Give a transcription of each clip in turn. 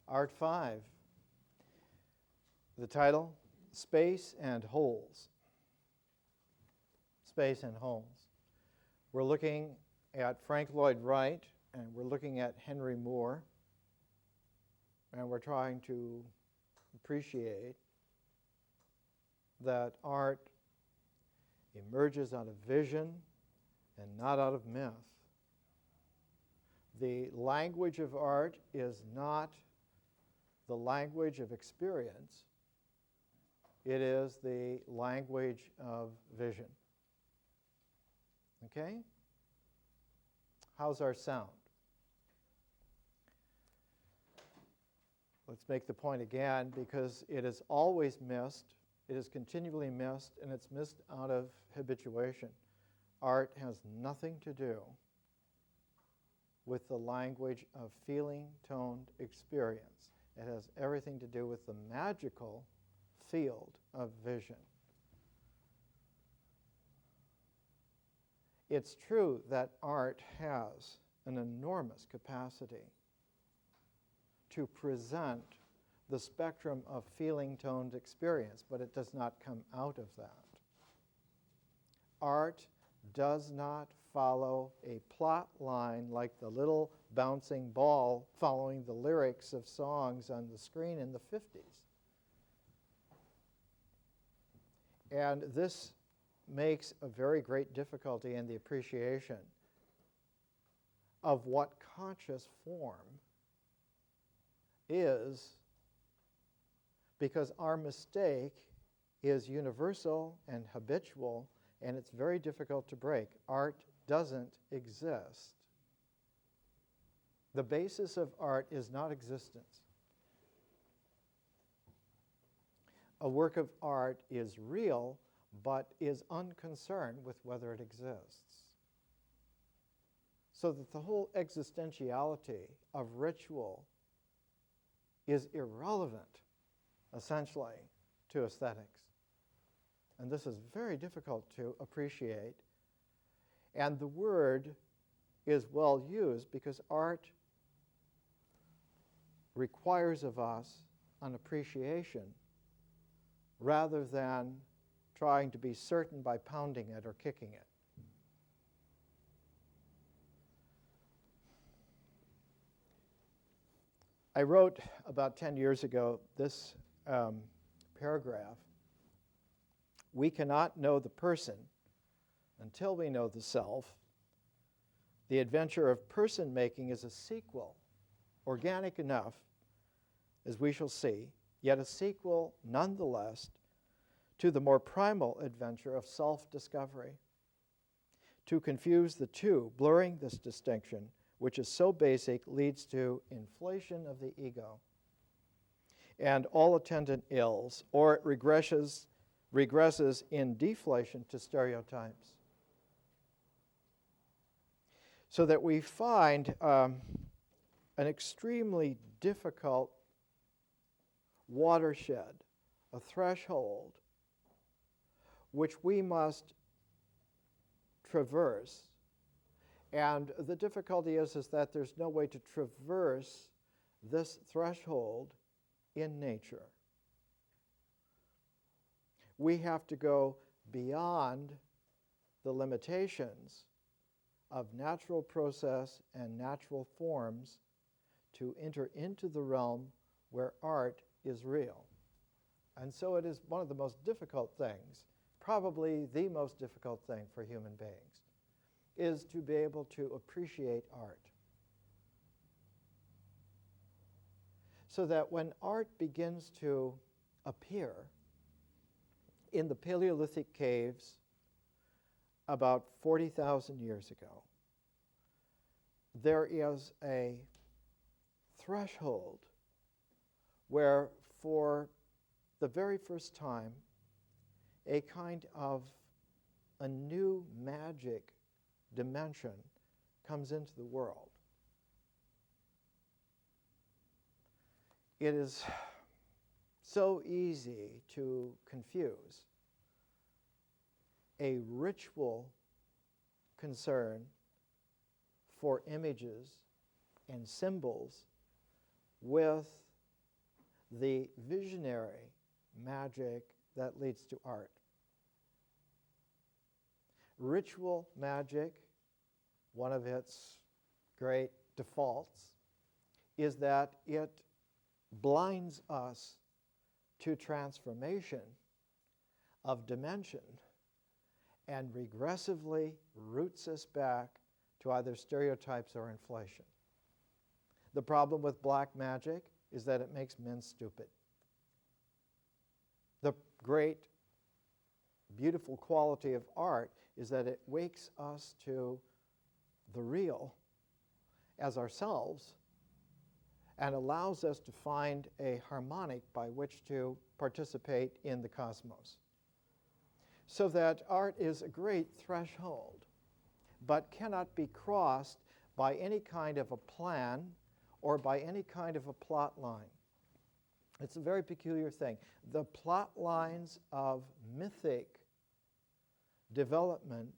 Art 5. The title, Space and Holes. Space and Holes. We're looking at Frank Lloyd Wright, and we're looking at Henry Moore, and we're trying to appreciate that art emerges out of vision and not out of myth. The language of art is not the language of experience. It is the language of vision. Okay? How's our sound? Let's make the point again, because it is always missed. It is continually missed, and it's missed out of habituation. Art has nothing to do with the language of feeling-toned experience. It has everything to do with the magical field of vision. It's true that art has an enormous capacity to present the spectrum of feeling-toned experience, but it does not come out of that. Art does not follow a plot line like the little bouncing ball following the lyrics of songs on the screen in the 50s. And this makes a very great difficulty in the appreciation of what conscious form is, because our mistake is universal and habitual, and it's very difficult to break. Art doesn't exist. The basis of art is not existence. A work of art is real, but is unconcerned with whether it exists. So that the whole existentiality of ritual is irrelevant, essentially, to aesthetics. And this is very difficult to appreciate. And the word is well used because art requires of us an appreciation rather than trying to be certain by pounding it or kicking it. I wrote about 10 years ago this paragraph. We cannot know the person until we know the self. The adventure of person-making is a sequel, organic enough, as we shall see, yet a sequel nonetheless to the more primal adventure of self-discovery. To confuse the two, blurring this distinction, which is so basic, leads to inflation of the ego and all attendant ills, or it regresses in deflation to stereotypes. So that we find an extremely difficult watershed, a threshold, which we must traverse. And the difficulty is that there's no way to traverse this threshold in nature. We have to go beyond the limitations of natural process and natural forms to enter into the realm where art is real. And so it is one of the most difficult things, probably the most difficult thing for human beings, is to be able to appreciate art. So that when art begins to appear in the Paleolithic caves about 40,000 years ago, there is a threshold where for the very first time a kind of a new magic dimension comes into the world. It is so easy to confuse a ritual concern for images and symbols with the visionary magic that leads to art. Ritual magic, one of its great defaults, is that it blinds us to transformation of dimension and regressively roots us back to either stereotypes or inflation. The problem with black magic is that it makes men stupid. The great, beautiful quality of art is that it wakes us to the real as ourselves and allows us to find a harmonic by which to participate in the cosmos. So that art is a great threshold, but cannot be crossed by any kind of a plan or by any kind of a plot line. It's a very peculiar thing. The plot lines of mythic development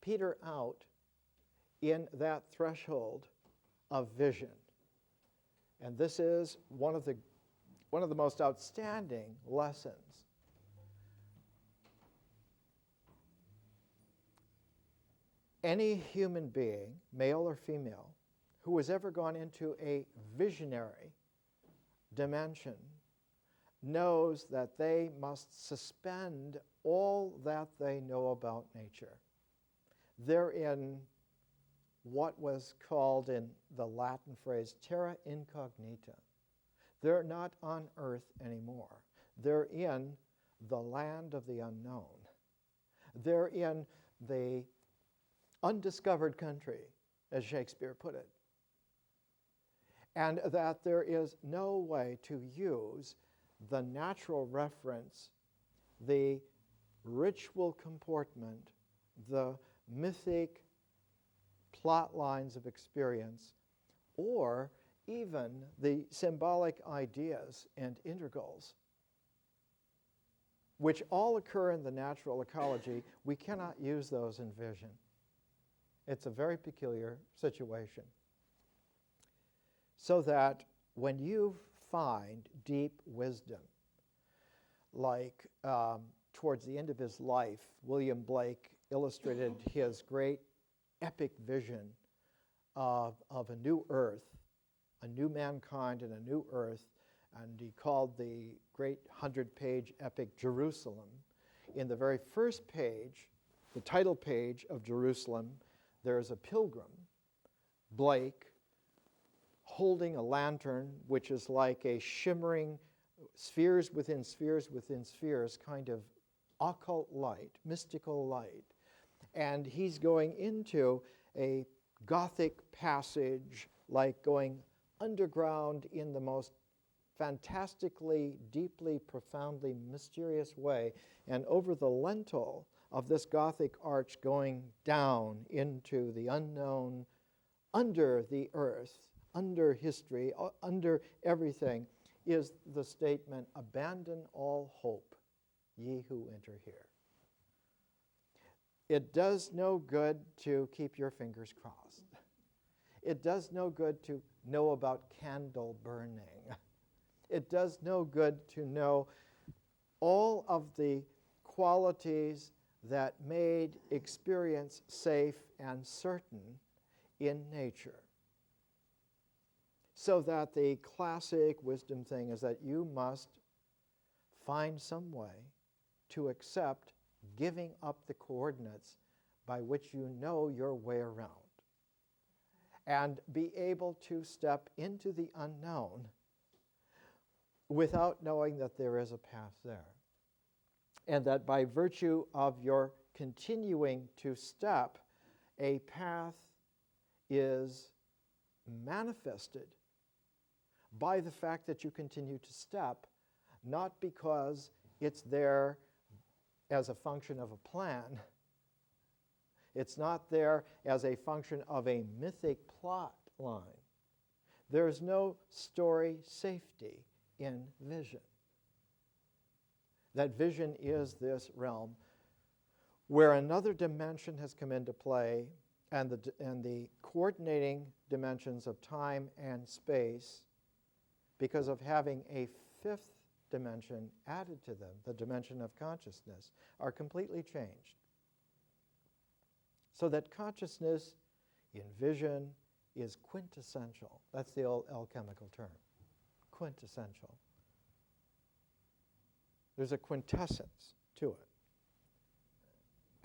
peter out in that threshold of vision. And this is one of the most outstanding lessons. Any human being, male or female, who has ever gone into a visionary dimension knows that they must suspend all that they know about nature. They're in what was called in the Latin phrase terra incognita. They're not on earth anymore. They're in the land of the unknown. They're in the undiscovered country, as Shakespeare put it. And that there is no way to use the natural reference, the ritual comportment, the mythic plot lines of experience, or even the symbolic ideas and integrals, which all occur in the natural ecology. We cannot use those in vision. It's a very peculiar situation. So that when you find deep wisdom, like towards the end of his life, William Blake illustrated his great epic vision of a new earth, a new mankind and a new earth, and he called the great 100-page epic Jerusalem. In the very first page, the title page of Jerusalem, there's a pilgrim, Blake, holding a lantern, which is like a shimmering spheres within spheres within spheres kind of occult light, mystical light. And he's going into a Gothic passage, like going underground in the most fantastically, deeply, profoundly mysterious way, and over the lintel of this Gothic arch going down into the unknown, under the earth, under history, under everything, is the statement, "Abandon all hope, ye who enter here." It does no good to keep your fingers crossed. It does no good to know about candle burning. It does no good to know all of the qualities that made experience safe and certain in nature. So that the classic wisdom thing is that you must find some way to accept giving up the coordinates by which you know your way around, and be able to step into the unknown without knowing that there is a path there. And that by virtue of your continuing to step, a path is manifested by the fact that you continue to step, not because it's there as a function of a plan. It's not there as a function of a mythic plot line. There's no story safety in vision. That vision is this realm where another dimension has come into play, and the coordinating dimensions of time and space because of having a fifth dimension added to them, the dimension of consciousness, are completely changed. So that consciousness in vision is quintessential. That's the old alchemical term, quintessential. There's a quintessence to it.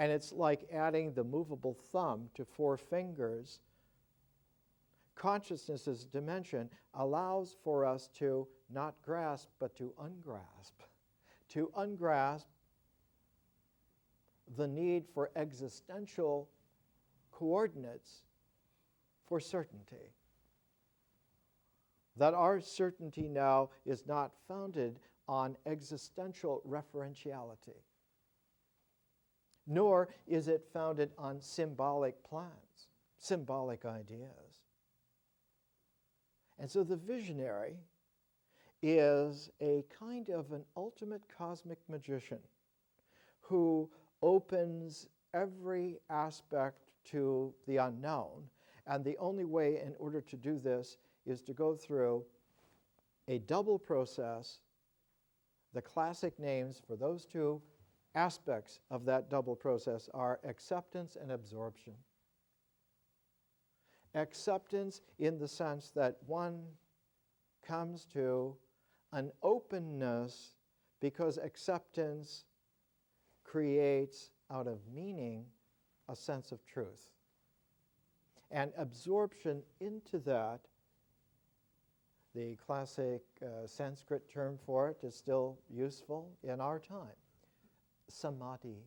And it's like adding the movable thumb to four fingers. Consciousness's dimension allows for us to not grasp, but to ungrasp. To ungrasp the need for existential coordinates for certainty. That our certainty now is not founded on existential referentiality, nor is it founded on symbolic plans, symbolic ideas. And so the visionary is a kind of an ultimate cosmic magician who opens every aspect to the unknown. And the only way in order to do this is to go through a double process. The classic names for those two aspects of that double process are acceptance and absorption. Acceptance in the sense that one comes to an openness because acceptance creates out of meaning a sense of truth. And absorption into that, the classic Sanskrit term for it is still useful in our time. Samadhi,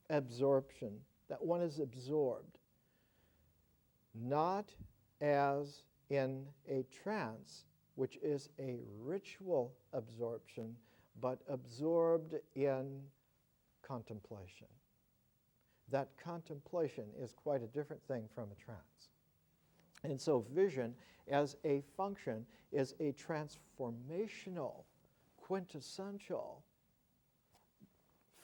absorption, that one is absorbed, not as in a trance, which is a ritual absorption, but absorbed in contemplation. That contemplation is quite a different thing from a trance. And so vision as a function is a transformational, quintessential,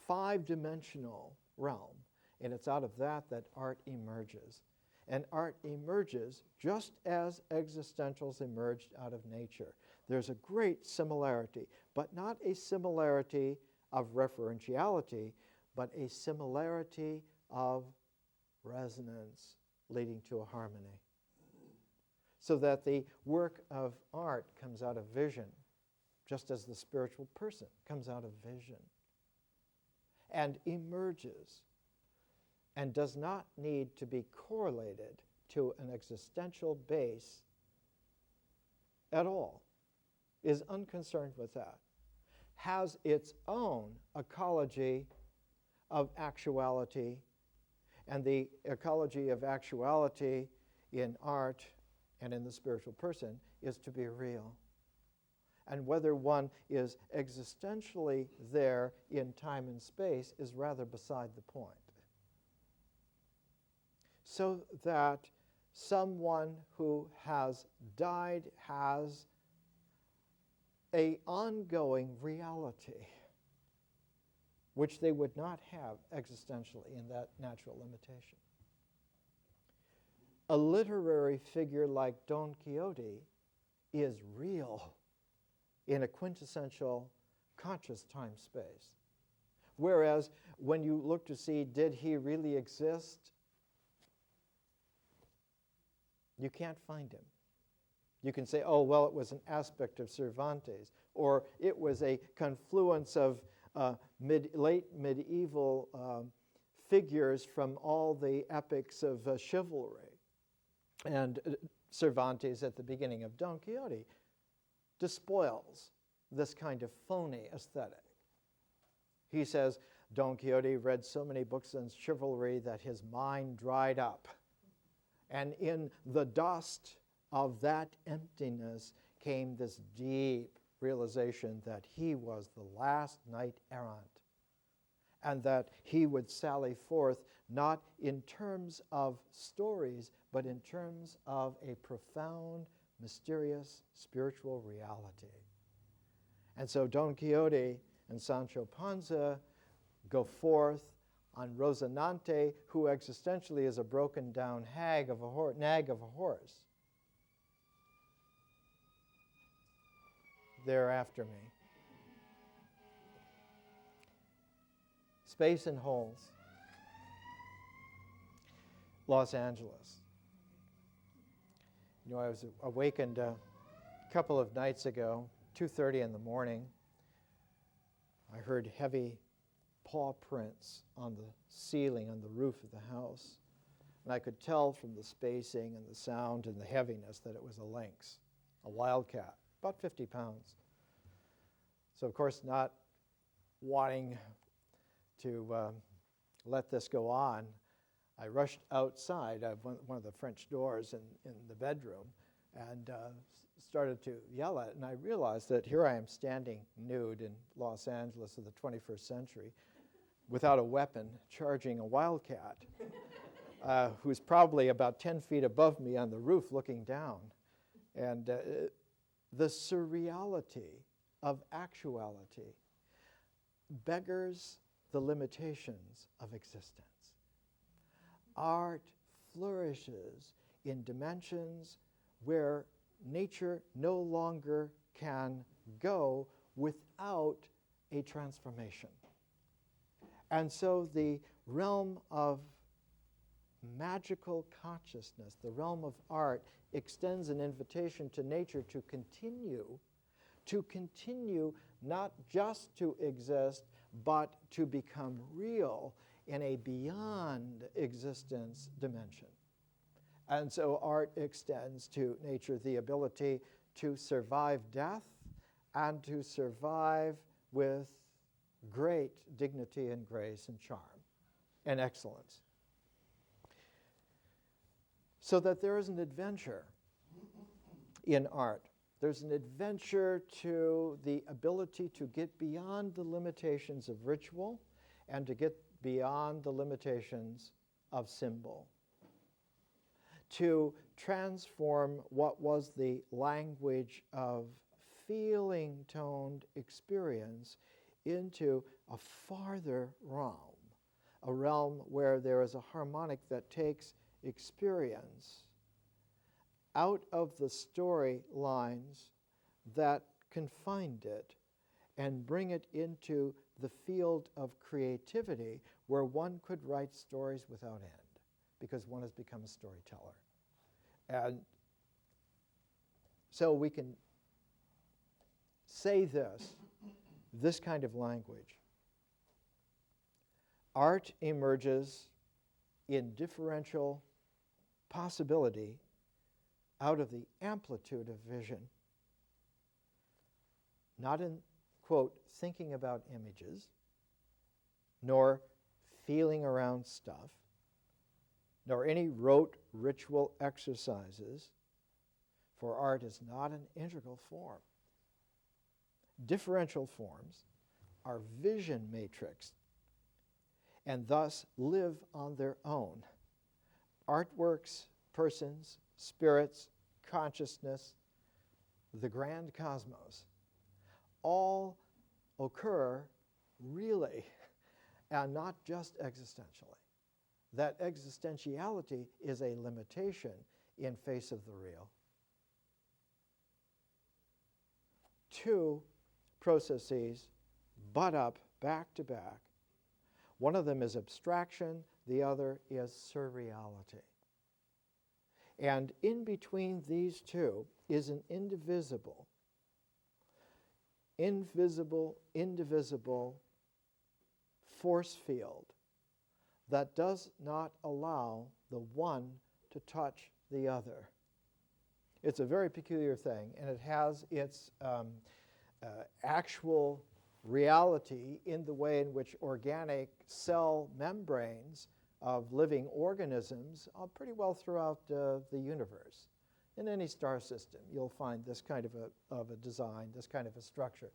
five-dimensional realm. And it's out of that that art emerges. And art emerges just as existentials emerged out of nature. There's a great similarity, but not a similarity of referentiality, but a similarity of resonance leading to a harmony. So that the work of art comes out of vision, just as the spiritual person comes out of vision, and emerges, and does not need to be correlated to an existential base at all, is unconcerned with that, has its own ecology of actuality, and the ecology of actuality in art and in the spiritual person is to be real. And whether one is existentially there in time and space is rather beside the point. So that someone who has died has an ongoing reality which they would not have existentially in that natural limitation. A literary figure like Don Quixote is real in a quintessential conscious time-space. Whereas when you look to see, did he really exist? You can't find him. You can say, oh, well, it was an aspect of Cervantes, or it was a confluence of late medieval figures from all the epics of chivalry. And Cervantes, at the beginning of Don Quixote, despoils this kind of phony aesthetic. He says Don Quixote read so many books on chivalry that his mind dried up. And in the dust of that emptiness came this deep realization that he was the last knight errant, and that he would sally forth not in terms of stories, but in terms of a profound, mysterious, spiritual reality. And so Don Quixote and Sancho Panza go forth on Rocinante, who existentially is a broken down nag of a horse. there after me. Space and Holes, Los Angeles. You know, I was awakened a couple of nights ago, 2:30 in the morning. I heard heavy paw prints on the ceiling, on the roof of the house. And I could tell from the spacing and the sound and the heaviness that it was a lynx, a wildcat, about 50 pounds. So, of course, not wanting to let this go on, I rushed outside of one of the French doors in the bedroom and started to yell at it. And I realized that here I am standing nude in Los Angeles of the 21st century without a weapon, charging a wildcat who's probably about 10 feet above me on the roof looking down. And the surreality of actuality beggars the limitations of existence. Art flourishes in dimensions where nature no longer can go without a transformation. And so the realm of magical consciousness, the realm of art, extends an invitation to nature to continue not just to exist, but to become real in a beyond existence dimension. And so art extends to nature the ability to survive death and to survive with great dignity and grace and charm and excellence. So that there is an adventure in art. There's an adventure to the ability to get beyond the limitations of ritual and to get beyond the limitations of symbol. To transform what was the language of feeling-toned experience into a farther realm, a realm where there is a harmonic that takes experience out of the story lines that confined it and bring it into the field of creativity where one could write stories without end because one has become a storyteller. And so we can say this kind of language. Art emerges in differential possibility out of the amplitude of vision, not in, quote, thinking about images, nor feeling around stuff, nor any rote ritual exercises, for art is not an integral form. Differential forms are vision matrixed and thus live on their own. Artworks, persons, spirits, consciousness, the grand cosmos, all occur really and not just existentially. That existentiality is a limitation in face of the real. Two processes butt up back to back. One of them is abstraction, the other is surreality. And in between these two is an indivisible, indivisible force field that does not allow the one to touch the other. It's a very peculiar thing, and it has its actual reality in the way in which organic cell membranes of living organisms are pretty well throughout the universe. In any star system, you'll find this kind of a design, this kind of a structure.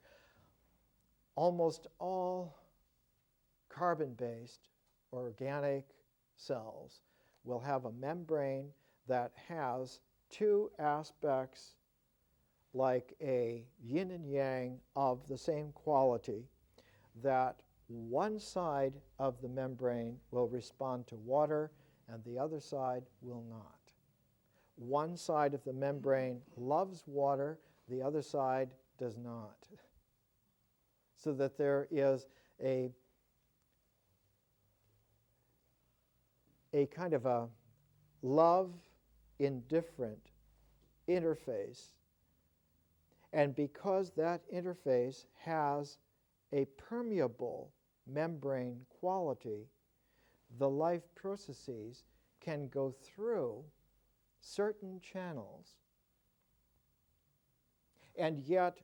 Almost all carbon-based organic cells will have a membrane that has two aspects like a yin and yang of the same quality, that one side of the membrane will respond to water and the other side will not. One side of the membrane loves water, the other side does not. So that there is a kind of a love-indifferent interface. And because that interface has a permeable membrane quality, the life processes can go through certain channels, and yet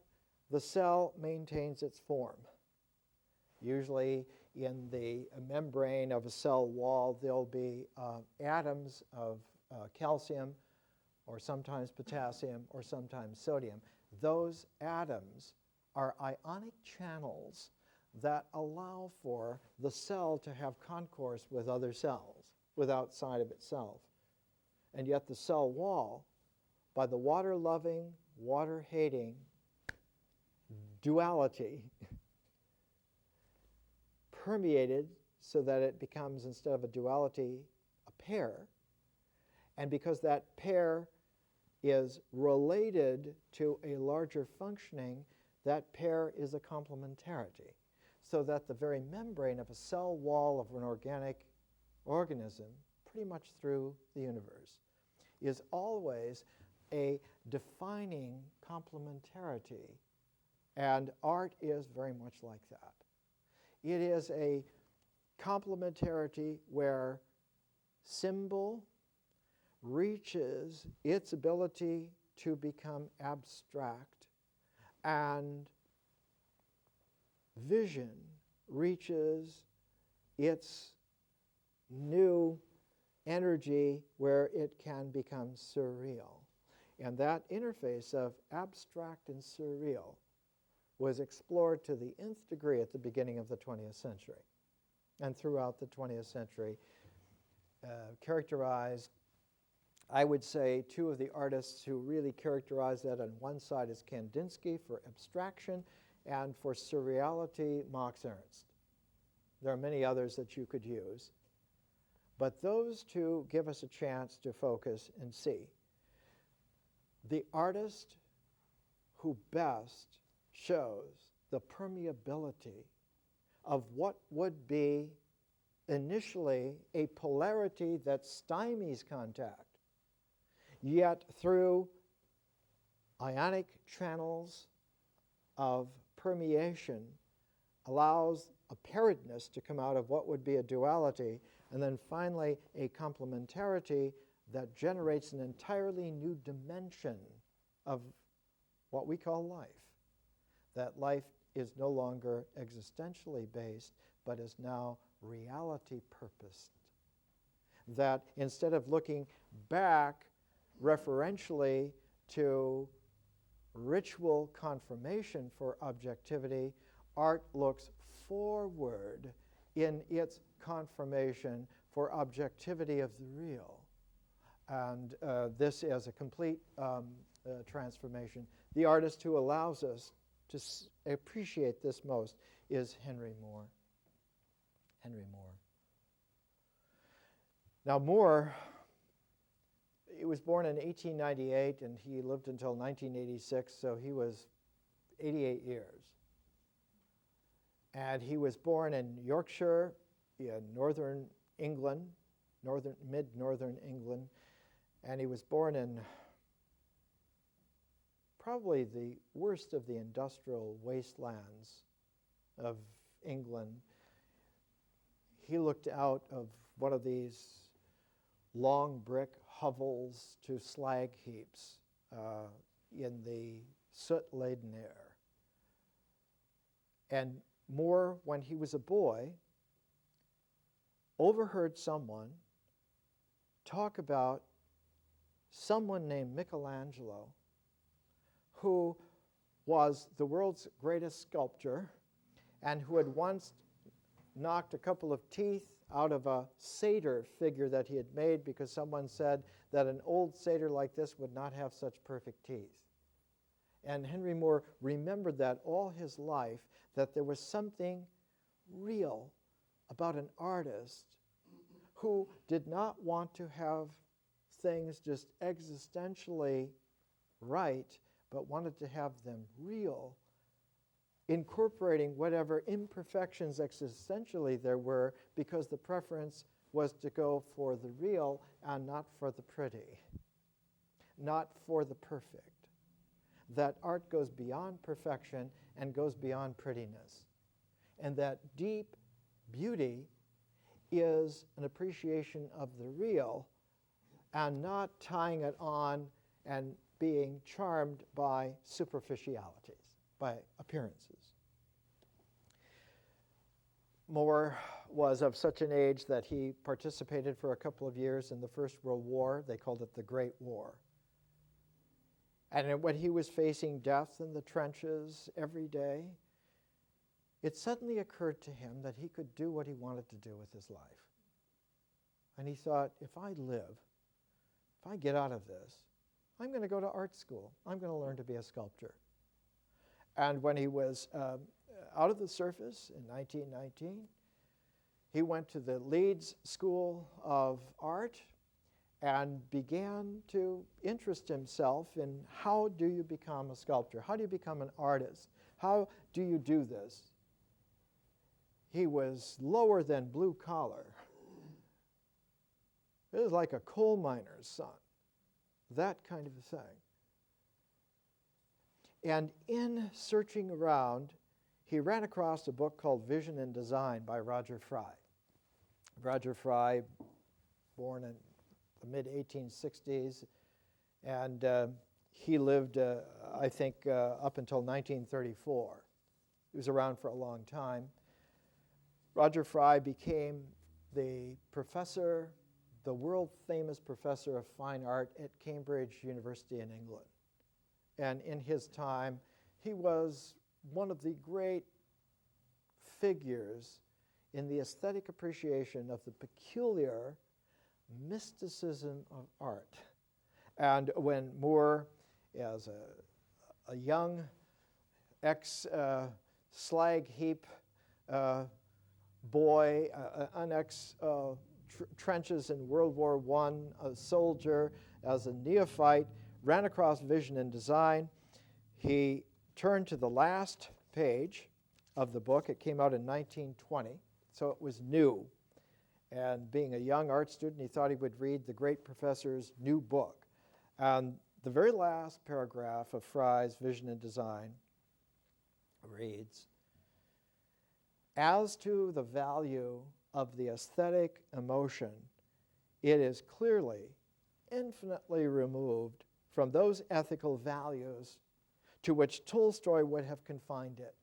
the cell maintains its form. Usually in the membrane of a cell wall, there'll be atoms of calcium, or sometimes potassium, or sometimes sodium. Those atoms are ionic channels that allow for the cell to have concourse with other cells, with outside of itself. And yet the cell wall, by the water-loving, water-hating duality, permeated so that it becomes, instead of a duality, a pair. And because that pair is related to a larger functioning, that pair is a complementarity. So that the very membrane of a cell wall of an organic organism, pretty much through the universe, is always a defining complementarity. And art is very much like that. It is a complementarity where symbol reaches its ability to become abstract, and vision reaches its new energy where it can become surreal. And that interface of abstract and surreal was explored to the nth degree at the beginning of the 20th century. And throughout the 20th century, characterized, I would say, two of the artists who really characterize that on one side is Kandinsky for abstraction, and for surreality, Max Ernst. There are many others that you could use. But those two give us a chance to focus and see. The artist who best shows the permeability of what would be initially a polarity that stymies contact, yet through ionic channels of permeation allows a pairedness to come out of what would be a duality, and then finally a complementarity that generates an entirely new dimension of what we call life. That life is no longer existentially based, but is now reality purposed. That instead of looking back referentially to ritual confirmation for objectivity, art looks forward in its confirmation for objectivity of the real. And this is a complete transformation. The artist who allows us to appreciate this most is Henry Moore. Henry Moore. Now Moore, he was born in 1898 and he lived until 1986, so he was 88 years. And he was born in Yorkshire, in northern England, mid-northern England, and he was born in probably the worst of the industrial wastelands of England. He looked out of one of these long brick hovels to slag heaps in the soot-laden air. And Moore, when he was a boy, overheard someone talk about someone named Michelangelo, who was the world's greatest sculptor and who had once knocked a couple of teeth out of a satyr figure that he had made because someone said that an old satyr like this would not have such perfect teeth. And Henry Moore remembered that all his life, that there was something real about an artist who did not want to have things just existentially right, but wanted to have them real, incorporating whatever imperfections existentially there were, because the preference was to go for the real and not for the pretty, not for the perfect. That art goes beyond perfection and goes beyond prettiness. And that deep beauty is an appreciation of the real and not tying it on and being charmed by superficialities, by appearances. Moore was of such an age that he participated for a couple of years in the First World War. They called it the Great War. And when he was facing death in the trenches every day, it suddenly occurred to him that he could do what he wanted to do with his life. And he thought, if I live, if I get out of this, I'm going to go to art school. I'm going to learn to be a sculptor. And when he was out of the service in 1919, he went to the Leeds School of Art and began to interest himself in how do you become a sculptor? How do you become an artist? How do you do this? He was lower than blue collar. It was like a coal miner's son, that kind of a thing. And in searching around, he ran across a book called Vision and Design by Roger Fry. Roger Fry, born in the mid-1860s, and he lived, I think, up until 1934. He was around for a long time. Roger Fry became the professor, the world-famous professor of fine art at Cambridge University in England. And in his time, he was one of the great figures in the aesthetic appreciation of the peculiar mysticism of art. And when Moore, as a young ex-slag heap boy, an ex-trenches in World War I, a soldier, as a neophyte, ran across Vision and Design, he turned to the last page of the book. It came out in 1920, so it was new. And being a young art student, he thought he would read the great professor's new book. And the very last paragraph of Fry's Vision and Design reads, "As to the value of the aesthetic emotion, it is clearly infinitely removed from those ethical values to which Tolstoy would have confined it."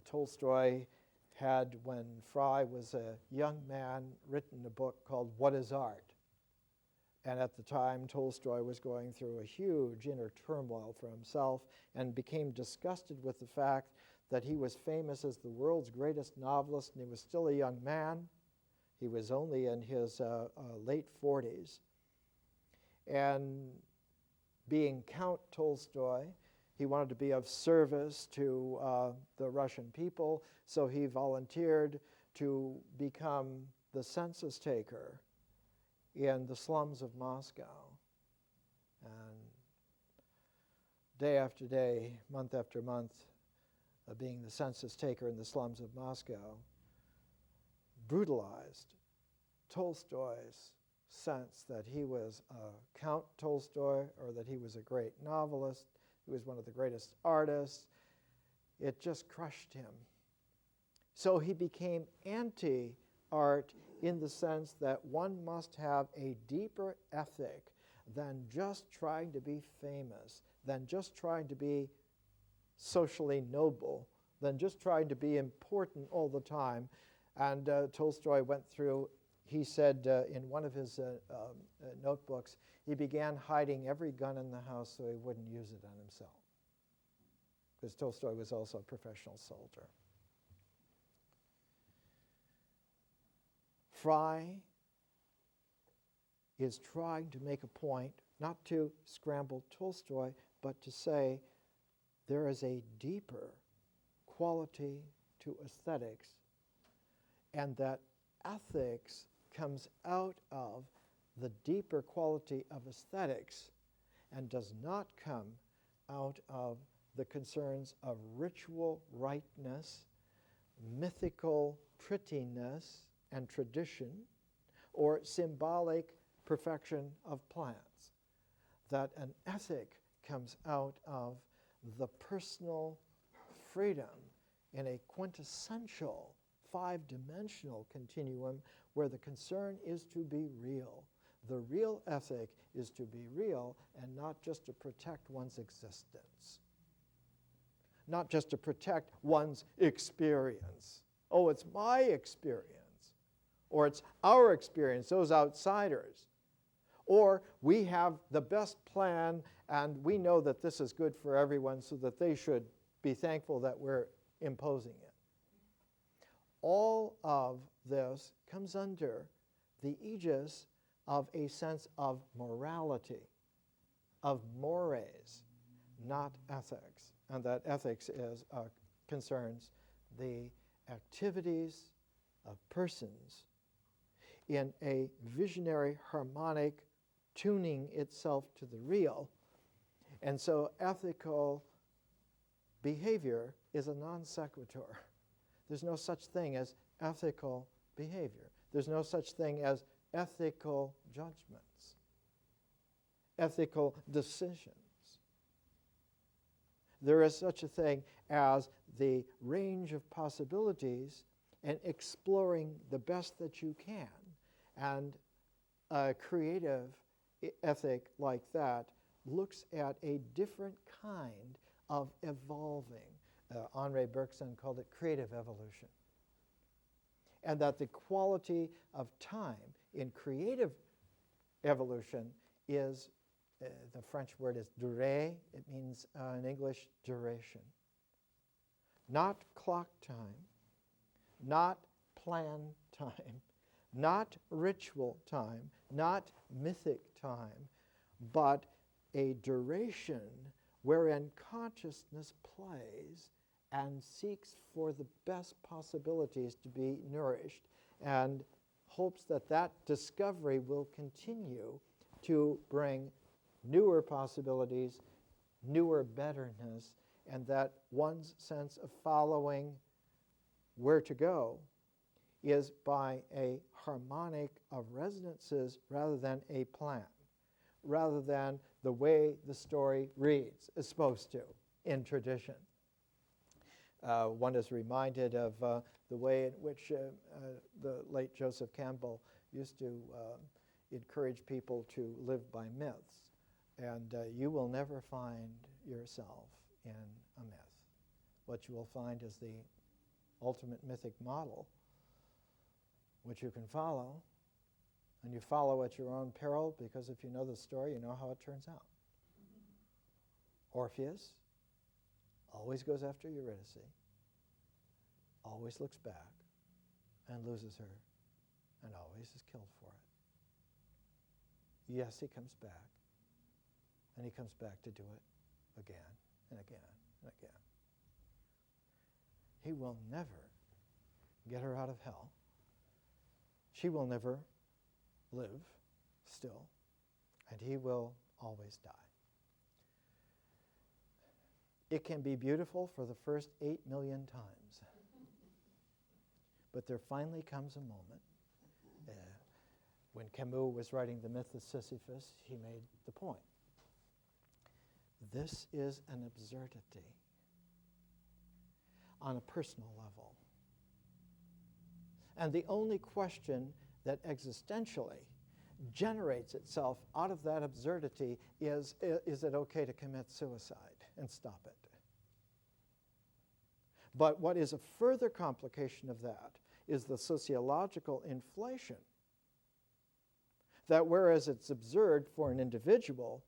Tolstoy had, when Fry was a young man, written a book called What is Art? And at the time, Tolstoy was going through a huge inner turmoil for himself and became disgusted with the fact that he was famous as the world's greatest novelist, and he was still a young man. He was only in his late 40s. And being Count Tolstoy, he wanted to be of service to the Russian people, so he volunteered to become the census taker in the slums of Moscow. And day after day, month after month, being the census taker in the slums of Moscow, brutalized Tolstoy's sense that he was a Count Tolstoy or that he was a great novelist, he was one of the greatest artists. It just crushed him. So he became anti-art in the sense that one must have a deeper ethic than just trying to be famous, than just trying to be socially noble, than just trying to be important all the time. And Tolstoy went through, he said in one of his notebooks, he began hiding every gun in the house so he wouldn't use it on himself. Because Tolstoy was also a professional soldier. Fry is trying to make a point, not to scramble Tolstoy, but to say there is a deeper quality to aesthetics, and that ethics comes out of the deeper quality of aesthetics and does not come out of the concerns of ritual rightness, mythical prettiness and tradition, or symbolic perfection of plans. That an ethic comes out of the personal freedom in a quintessential five-dimensional continuum where the concern is to be real. The real ethic is to be real and not just to protect one's existence. Not just to protect one's experience. Oh, it's my experience. Or it's our experience, those outsiders. Or we have the best plan and we know that this is good for everyone so that they should be thankful that we're imposing it. All of this comes under the aegis of a sense of morality, of mores, not ethics. And that ethics concerns the activities of persons in a visionary, harmonic tuning itself to the real. And so ethical behavior is a non sequitur. There's no such thing as ethical behavior. There's no such thing as ethical judgments, ethical decisions. There is such a thing as the range of possibilities and exploring the best that you can. And a creative ethic like that looks at a different kind of evolving. Henri Bergson called it creative evolution. And that the quality of time in creative evolution is, the French word is durée. It means in English duration. Not clock time, not plan time, not ritual time, not mythic time, but a duration wherein consciousness plays and seeks for the best possibilities to be nourished and hopes that that discovery will continue to bring newer possibilities, newer betterness, and that one's sense of following where to go is by a harmonic of resonances rather than a plan, rather than the way the story reads is supposed to in tradition. One is reminded of the way in which the late Joseph Campbell used to encourage people to live by myths. And you will never find yourself in a myth. What you will find is the ultimate mythic model, which you can follow, and you follow at your own peril, because if you know the story, you know how it turns out. Orpheus always goes after Eurydice, always looks back and loses her, and always is killed for it. Yes, he comes back, and he comes back to do it again and again and again. He will never get her out of hell. She will never live still, and he will always die. It can be beautiful for the first 8 million times. But there finally comes a moment. When Camus was writing The Myth of Sisyphus, he made the point. This is an absurdity on a personal level. And the only question that existentially generates itself out of that absurdity is it okay to commit suicide and stop it? But what is a further complication of that is the sociological inflation. That whereas it's absurd for an individual,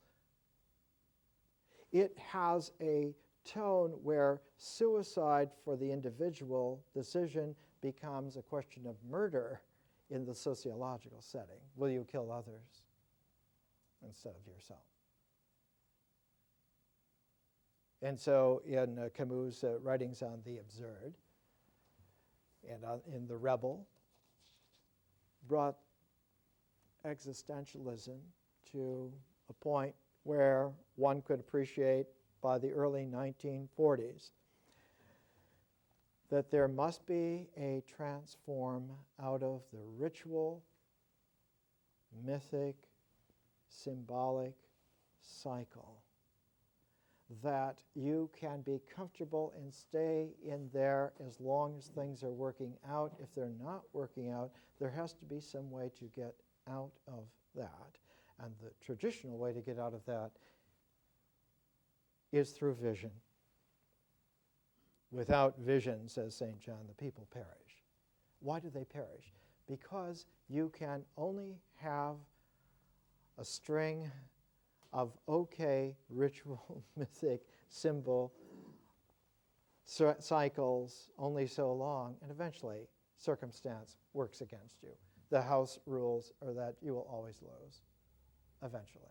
it has a tone where suicide for the individual decision becomes a question of murder in the sociological setting. Will you kill others instead of yourself? And so in Camus' writings on the absurd and in The Rebel, brought existentialism to a point where one could appreciate by the early 1940s that there must be a transform out of the ritual, mythic, symbolic cycle, that you can be comfortable and stay in there as long as things are working out. If they're not working out, there has to be some way to get out of that. And the traditional way to get out of that is through vision. Without vision, says St. John, the people perish. Why do they perish? Because you can only have a string of okay ritual, mythic, symbol cycles only so long, and eventually circumstance works against you. The house rules are that you will always lose, eventually.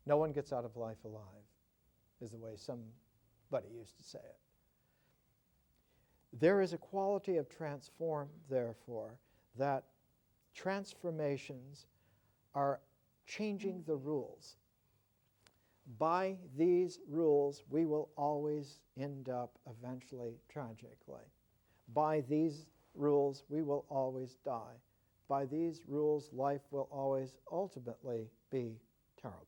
No one gets out of life alive, is the way somebody used to say it. There is a quality of transform, therefore, that transformations are changing the rules. By these rules, we will always end up eventually tragically. By these rules, we will always die. By these rules, life will always ultimately be terrible.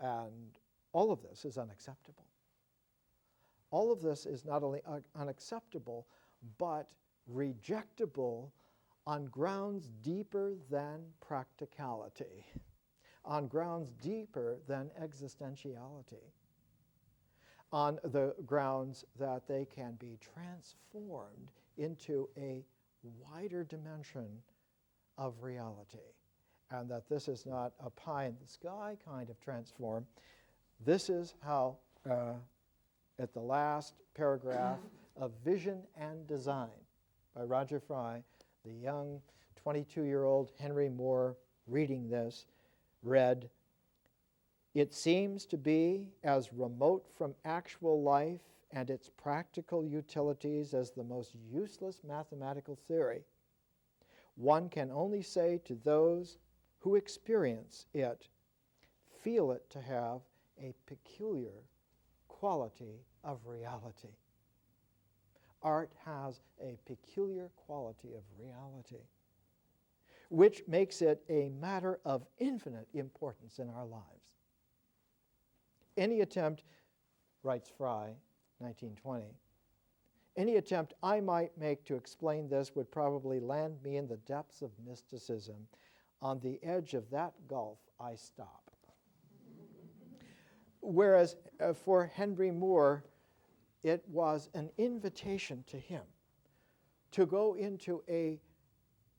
And all of this is unacceptable. All of this is not only unacceptable, but rejectable on grounds deeper than practicality, on grounds deeper than existentiality, on the grounds that they can be transformed into a wider dimension of reality, and that this is not a pie-in-the-sky kind of transform. This is how, at the last paragraph of Vision and Design by Roger Weir, the young 22-year-old Henry Moore reading this read, "It seems to be as remote from actual life and its practical utilities as the most useless mathematical theory. One can only say to those who experience it, feel it to have a peculiar quality of reality." Art has a peculiar quality of reality, which makes it a matter of infinite importance in our lives. Any attempt, writes Fry, 1920, any attempt I might make to explain this would probably land me in the depths of mysticism. On the edge of that gulf, I stop. Whereas for Henry Moore, it was an invitation to him to go into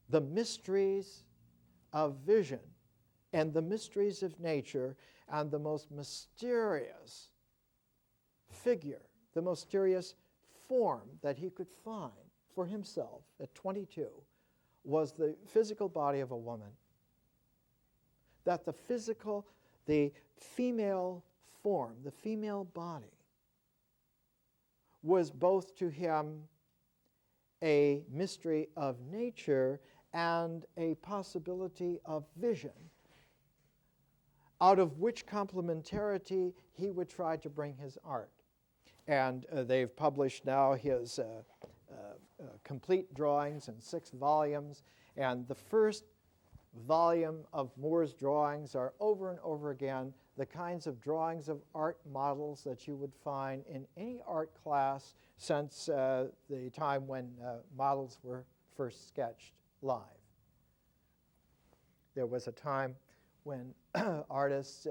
the mysteries of vision and the mysteries of nature, and the most mysterious figure, the mysterious form that he could find for himself at 22 was the physical body of a woman. That the female form, the female body, was both to him a mystery of nature and a possibility of vision, out of which complementarity he would try to bring his art. And they've published now his complete drawings in 6 volumes, and the first volume of Moore's drawings are over and over again the kinds of drawings of art models that you would find in any art class since the time when models were first sketched live. There was a time when artists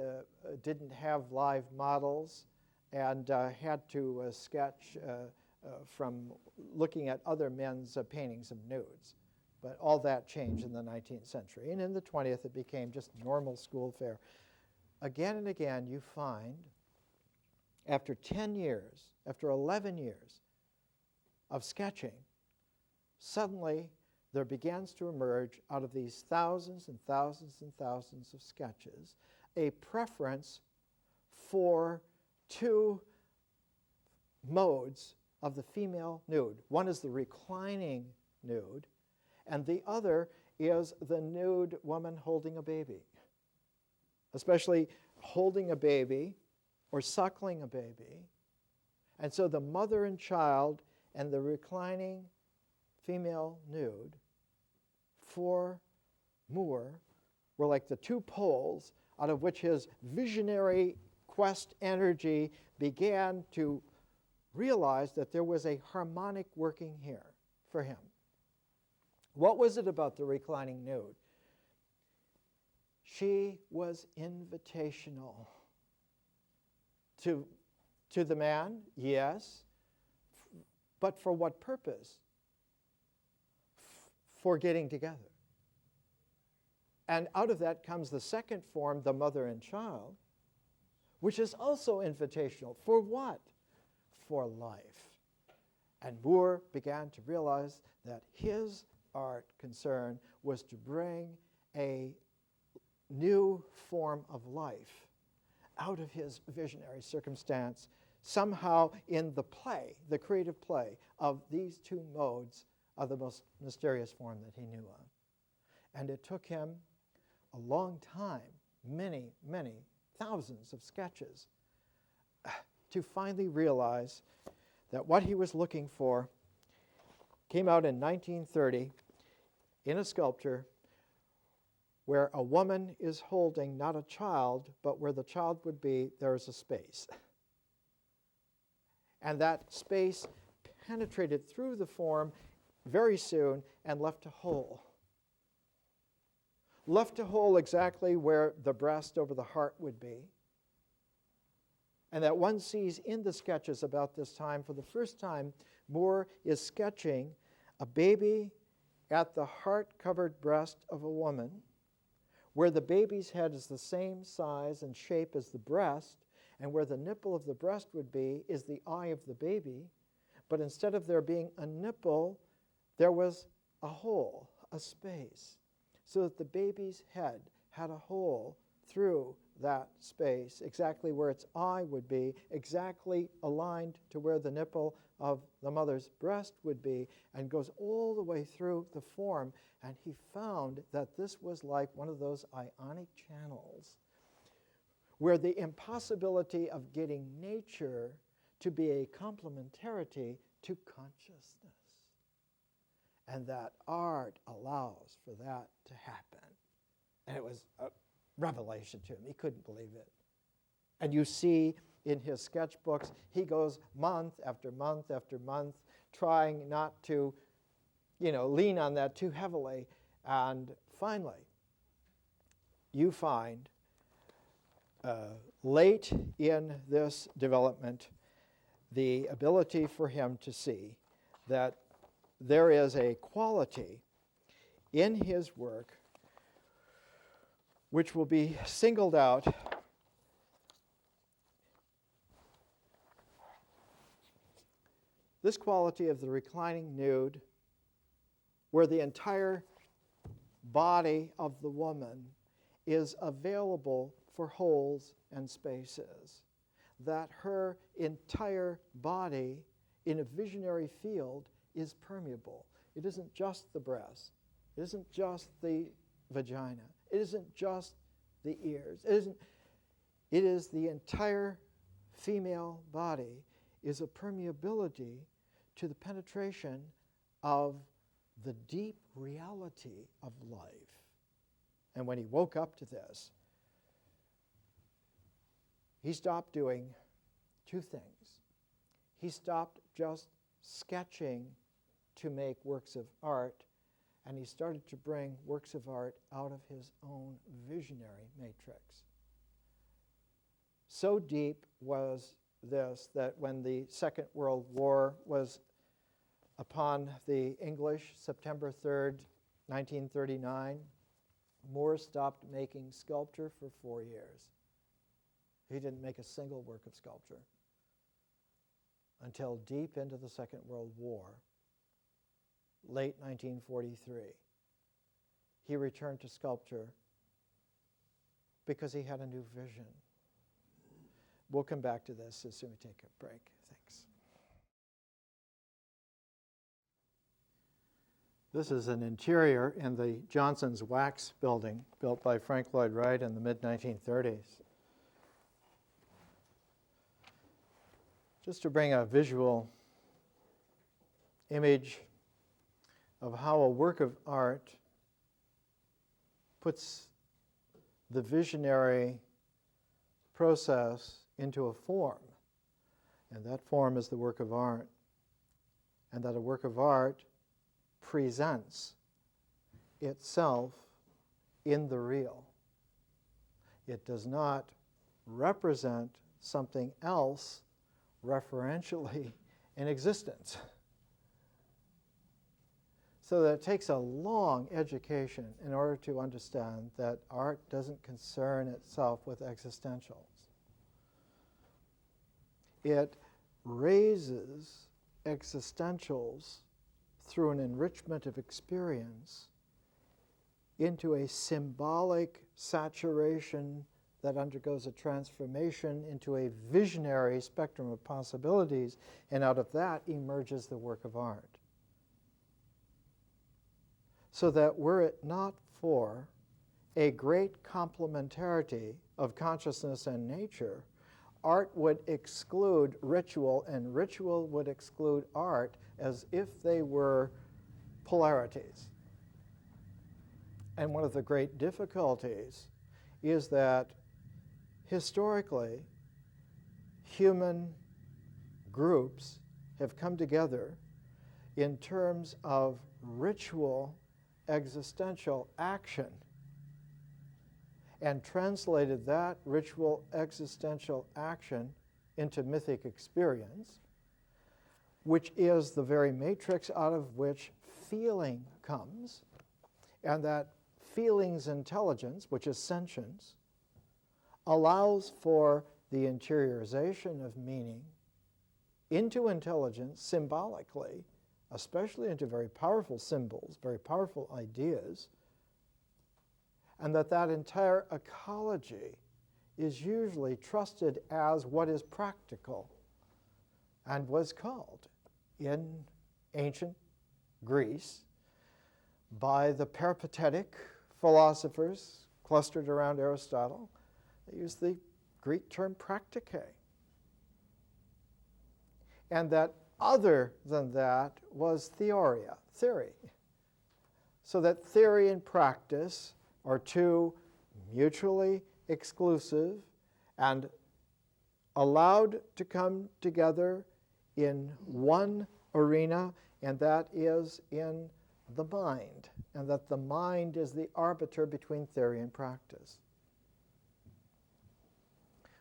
didn't have live models and had to sketch from looking at other men's paintings of nudes. But all that changed in the 19th century. And in the 20th, it became just normal school fare. Again and again, you find, after 10 years, after 11 years of sketching, suddenly there begins to emerge out of these thousands and thousands and thousands of sketches a preference for 2 modes of the female nude. One is the reclining nude, and the other is the nude woman holding a baby. Especially holding a baby or suckling a baby. And so the mother and child and the reclining female nude for Moore were like the two poles out of which his visionary quest energy began to realize that there was a harmonic working here for him. What was it about the reclining nude? She was invitational to the man, yes, but for what purpose? For getting together. And out of that comes the second form, the mother and child, which is also invitational. For what? For life. And Moore began to realize that his art concern was to bring a new form of life out of his visionary circumstance, somehow in the play, the creative play of these two modes of the most mysterious form that he knew of. And it took him a long time, many, many thousands of sketches, to finally realize that what he was looking for came out in 1930 in a sculpture where a woman is holding not a child, but where the child would be, there is a space. And that space penetrated through the form very soon and left a hole. Left a hole exactly where the breast over the heart would be. And that one sees in the sketches about this time, for the first time, Moore is sketching a baby at the heart-covered breast of a woman, where the baby's head is the same size and shape as the breast, and where the nipple of the breast would be is the eye of the baby. But instead of there being a nipple, there was a hole, a space, so that the baby's head had a hole through that space, exactly where its eye would be, exactly aligned to where the nipple of the mother's breast would be, and goes all the way through the form. And he found that this was like one of those ionic channels where the impossibility of getting nature to be a complementarity to consciousness. And that art allows for that to happen. And it was a revelation to him. He couldn't believe it. And you see in his sketchbooks, he goes month after month after month trying not to, lean on that too heavily. And finally, you find late in this development the ability for him to see that there is a quality in his work which will be singled out this quality of the reclining nude, where the entire body of the woman is available for holes and spaces, that her entire body in a visionary field is permeable. It isn't just the breast. It isn't just the vagina. It isn't just the ears. It is the entire female body is a permeability to the penetration of the deep reality of life. And when he woke up to this, he stopped doing two things. He stopped just sketching to make works of art, and he started to bring works of art out of his own visionary matrix. So deep was this that when the Second World War was upon the English, September 3rd, 1939, Moore stopped making sculpture for 4 years. He didn't make a single work of sculpture until deep into the Second World War, late 1943. He returned to sculpture because he had a new vision. We'll come back to this as soon as we take a break. Thanks. This is an interior in the Johnson's Wax building built by Frank Lloyd Wright in the mid-1930s. just to bring a visual image of how a work of art puts the visionary process into a form. And that form is the work of art. And that a work of art presents itself in the real. It does not represent something else referentially in existence. So that it takes a long education in order to understand that art doesn't concern itself with existentials. It raises existentials through an enrichment of experience into a symbolic saturation that undergoes a transformation into a visionary spectrum of possibilities, and out of that emerges the work of art. So that were it not for a great complementarity of consciousness and nature, art would exclude ritual, and ritual would exclude art as if they were polarities. And one of the great difficulties is that historically, human groups have come together in terms of ritual existential action and translated that ritual existential action into mythic experience, which is the very matrix out of which feeling comes, and that feeling's intelligence, which is sentience, allows for the interiorization of meaning into intelligence symbolically, especially into very powerful symbols, very powerful ideas, and that entire ecology is usually trusted as what is practical and was called in ancient Greece by the peripatetic philosophers clustered around Aristotle. They used the Greek term praktike. And that other than that was theoria, theory. So that theory and practice are two mutually exclusive and allowed to come together in one arena, and that is in the mind, and that the mind is the arbiter between theory and practice.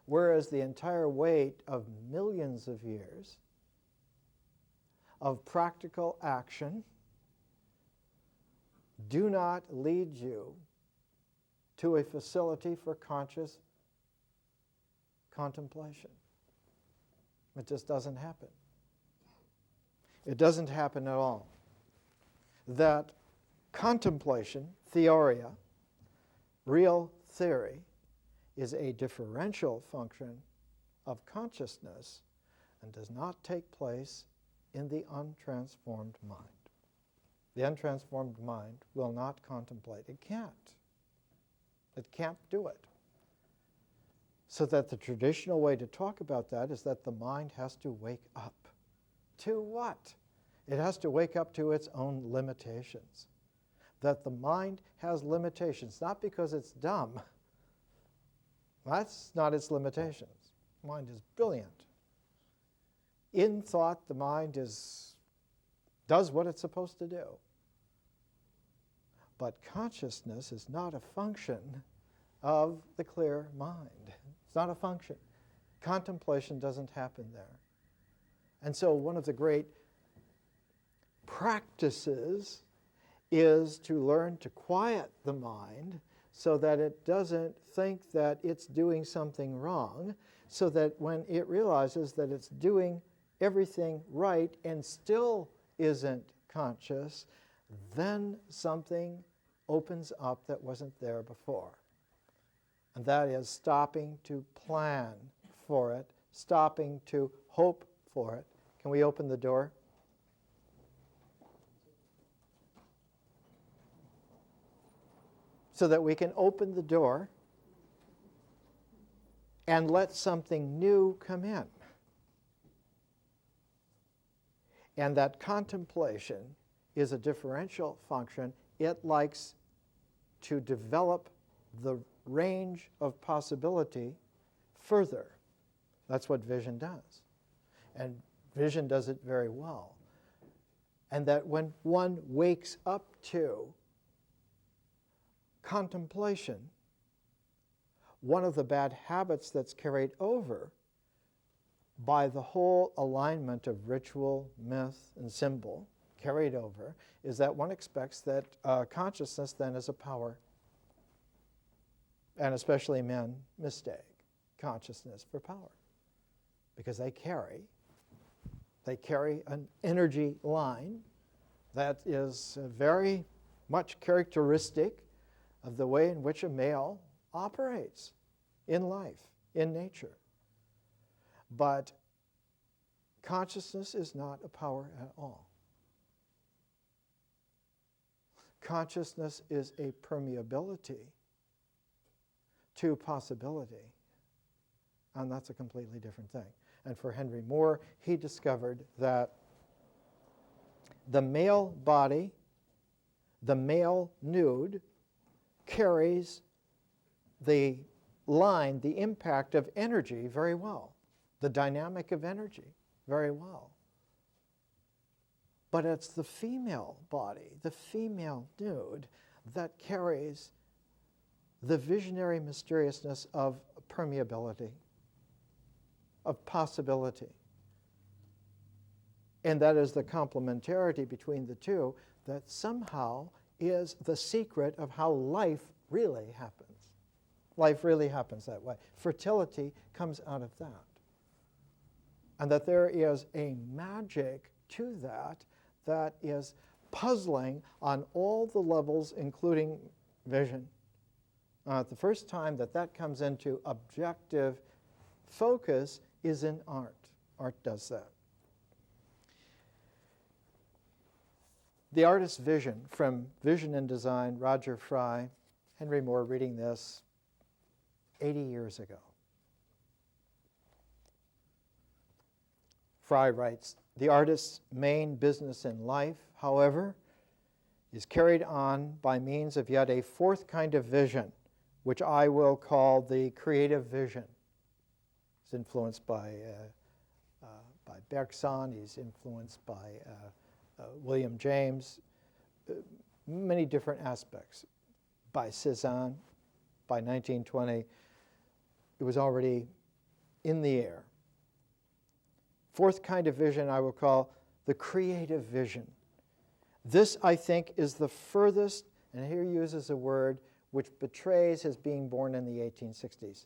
Whereas the entire weight of millions of years of practical action do not lead you to a facility for conscious contemplation. It just doesn't happen. It doesn't happen at all. That contemplation, theoria, real theory, is a differential function of consciousness and does not take place in the untransformed mind. The untransformed mind will not contemplate. It can't. It can't do it. So that the traditional way to talk about that is that the mind has to wake up. To what? It has to wake up to its own limitations. That the mind has limitations, not because it's dumb. That's not its limitations. The mind is brilliant. In thought, the mind does what it's supposed to do. But consciousness is not a function of the clear mind. It's not a function. Contemplation doesn't happen there. And so one of the great practices is to learn to quiet the mind so that it doesn't think that it's doing something wrong, so that when it realizes that it's doing everything right and still isn't conscious, then something opens up that wasn't there before. And that is stopping to plan for it, stopping to hope for it. Can we open the door? So that we can open the door and let something new come in. and that contemplation is a differential function. It likes to develop the range of possibility further. That's what vision does. And vision does it very well. And that when one wakes up to contemplation, one of the bad habits that's carried over by the whole alignment of ritual, myth, and symbol carried over is that one expects that consciousness then is a power. And especially men mistake consciousness for power because they carry an energy line that is very much characteristic of the way in which a male operates in life, in nature. But consciousness is not a power at all. Consciousness is a permeability to possibility, and that's a completely different thing. And for Henry Moore, he discovered that the male body, the male nude, carries the line, the impact of energy very well, the dynamic of energy very well. But it's the female body, the female nude, that carries the visionary mysteriousness of permeability, of possibility. And that is the complementarity between the two that somehow is the secret of how life really happens. Life really happens that way. Fertility comes out of that. And that there is a magic to that that is puzzling on all the levels, including vision. The first time that that comes into objective focus is in art. Art does that. The Artist's Vision, from Vision and Design, Roger Weir, Henry Moore reading this 80 years ago. Fry writes, the artist's main business in life, however, is carried on by means of yet a fourth kind of vision, which I will call the creative vision. It's influenced by Bergson, he's influenced by William James, many different aspects. By Cézanne, by 1920, it was already in the air. Fourth kind of vision I will call the creative vision. This, I think, is the furthest, and here he uses a word which betrays his being born in the 1860s.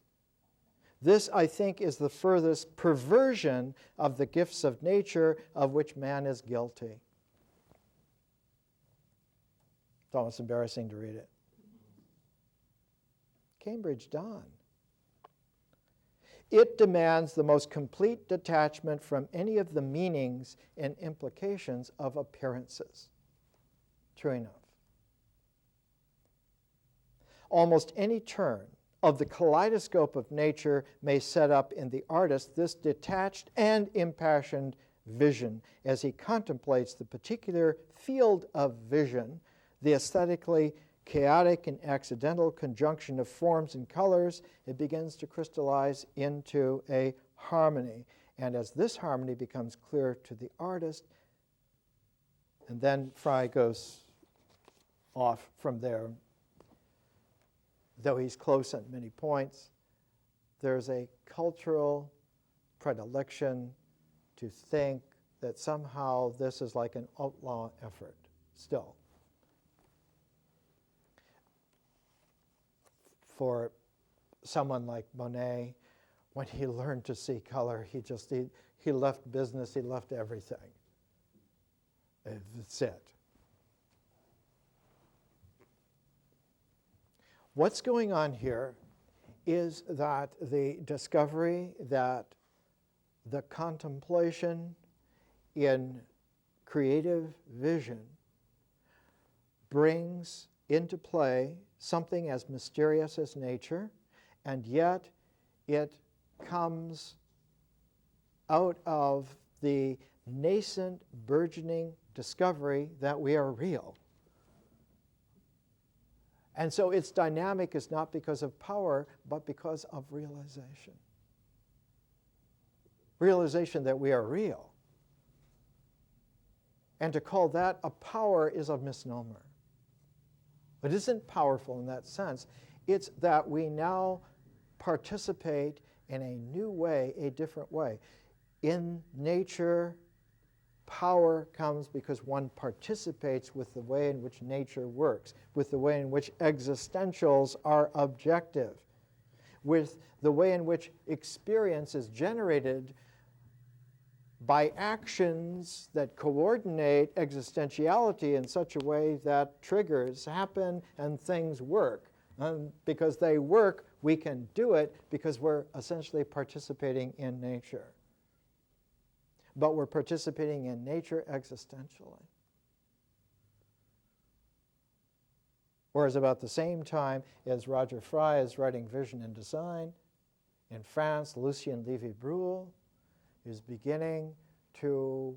This, I think, is the furthest perversion of the gifts of nature of which man is guilty. It's almost embarrassing to read it. Cambridge Dawn. It demands the most complete detachment from any of the meanings and implications of appearances. True enough. Almost any turn of the kaleidoscope of nature may set up in the artist this detached and impassioned vision as he contemplates the particular field of vision, the aesthetically chaotic and accidental conjunction of forms and colors. It begins to crystallize into a harmony. And as this harmony becomes clear to the artist, and then Fry goes off from there, though he's close at many points, there's a cultural predilection to think that somehow this is like an outlaw effort still. For someone like Monet, when he learned to see color, he left business, he left everything. That's it. What's going on here is that the discovery that the contemplation in creative vision brings into play something as mysterious as nature, and yet it comes out of the nascent, burgeoning discovery that we are real. And so its dynamic is not because of power, but because of realization. Realization that we are real. And to call that a power is a misnomer. It isn't powerful in that sense. It's that we now participate in a new way, a different way. In nature, power comes because one participates with the way in which nature works, with the way in which existentials are objective, with the way in which experience is generated by actions that coordinate existentiality in such a way that triggers happen and things work. And because they work, we can do it because we're essentially participating in nature. But we're participating in nature existentially. Whereas about the same time as Roger Weir is writing Vision and Design, in France, Lucien Lévy-Bruhl is beginning to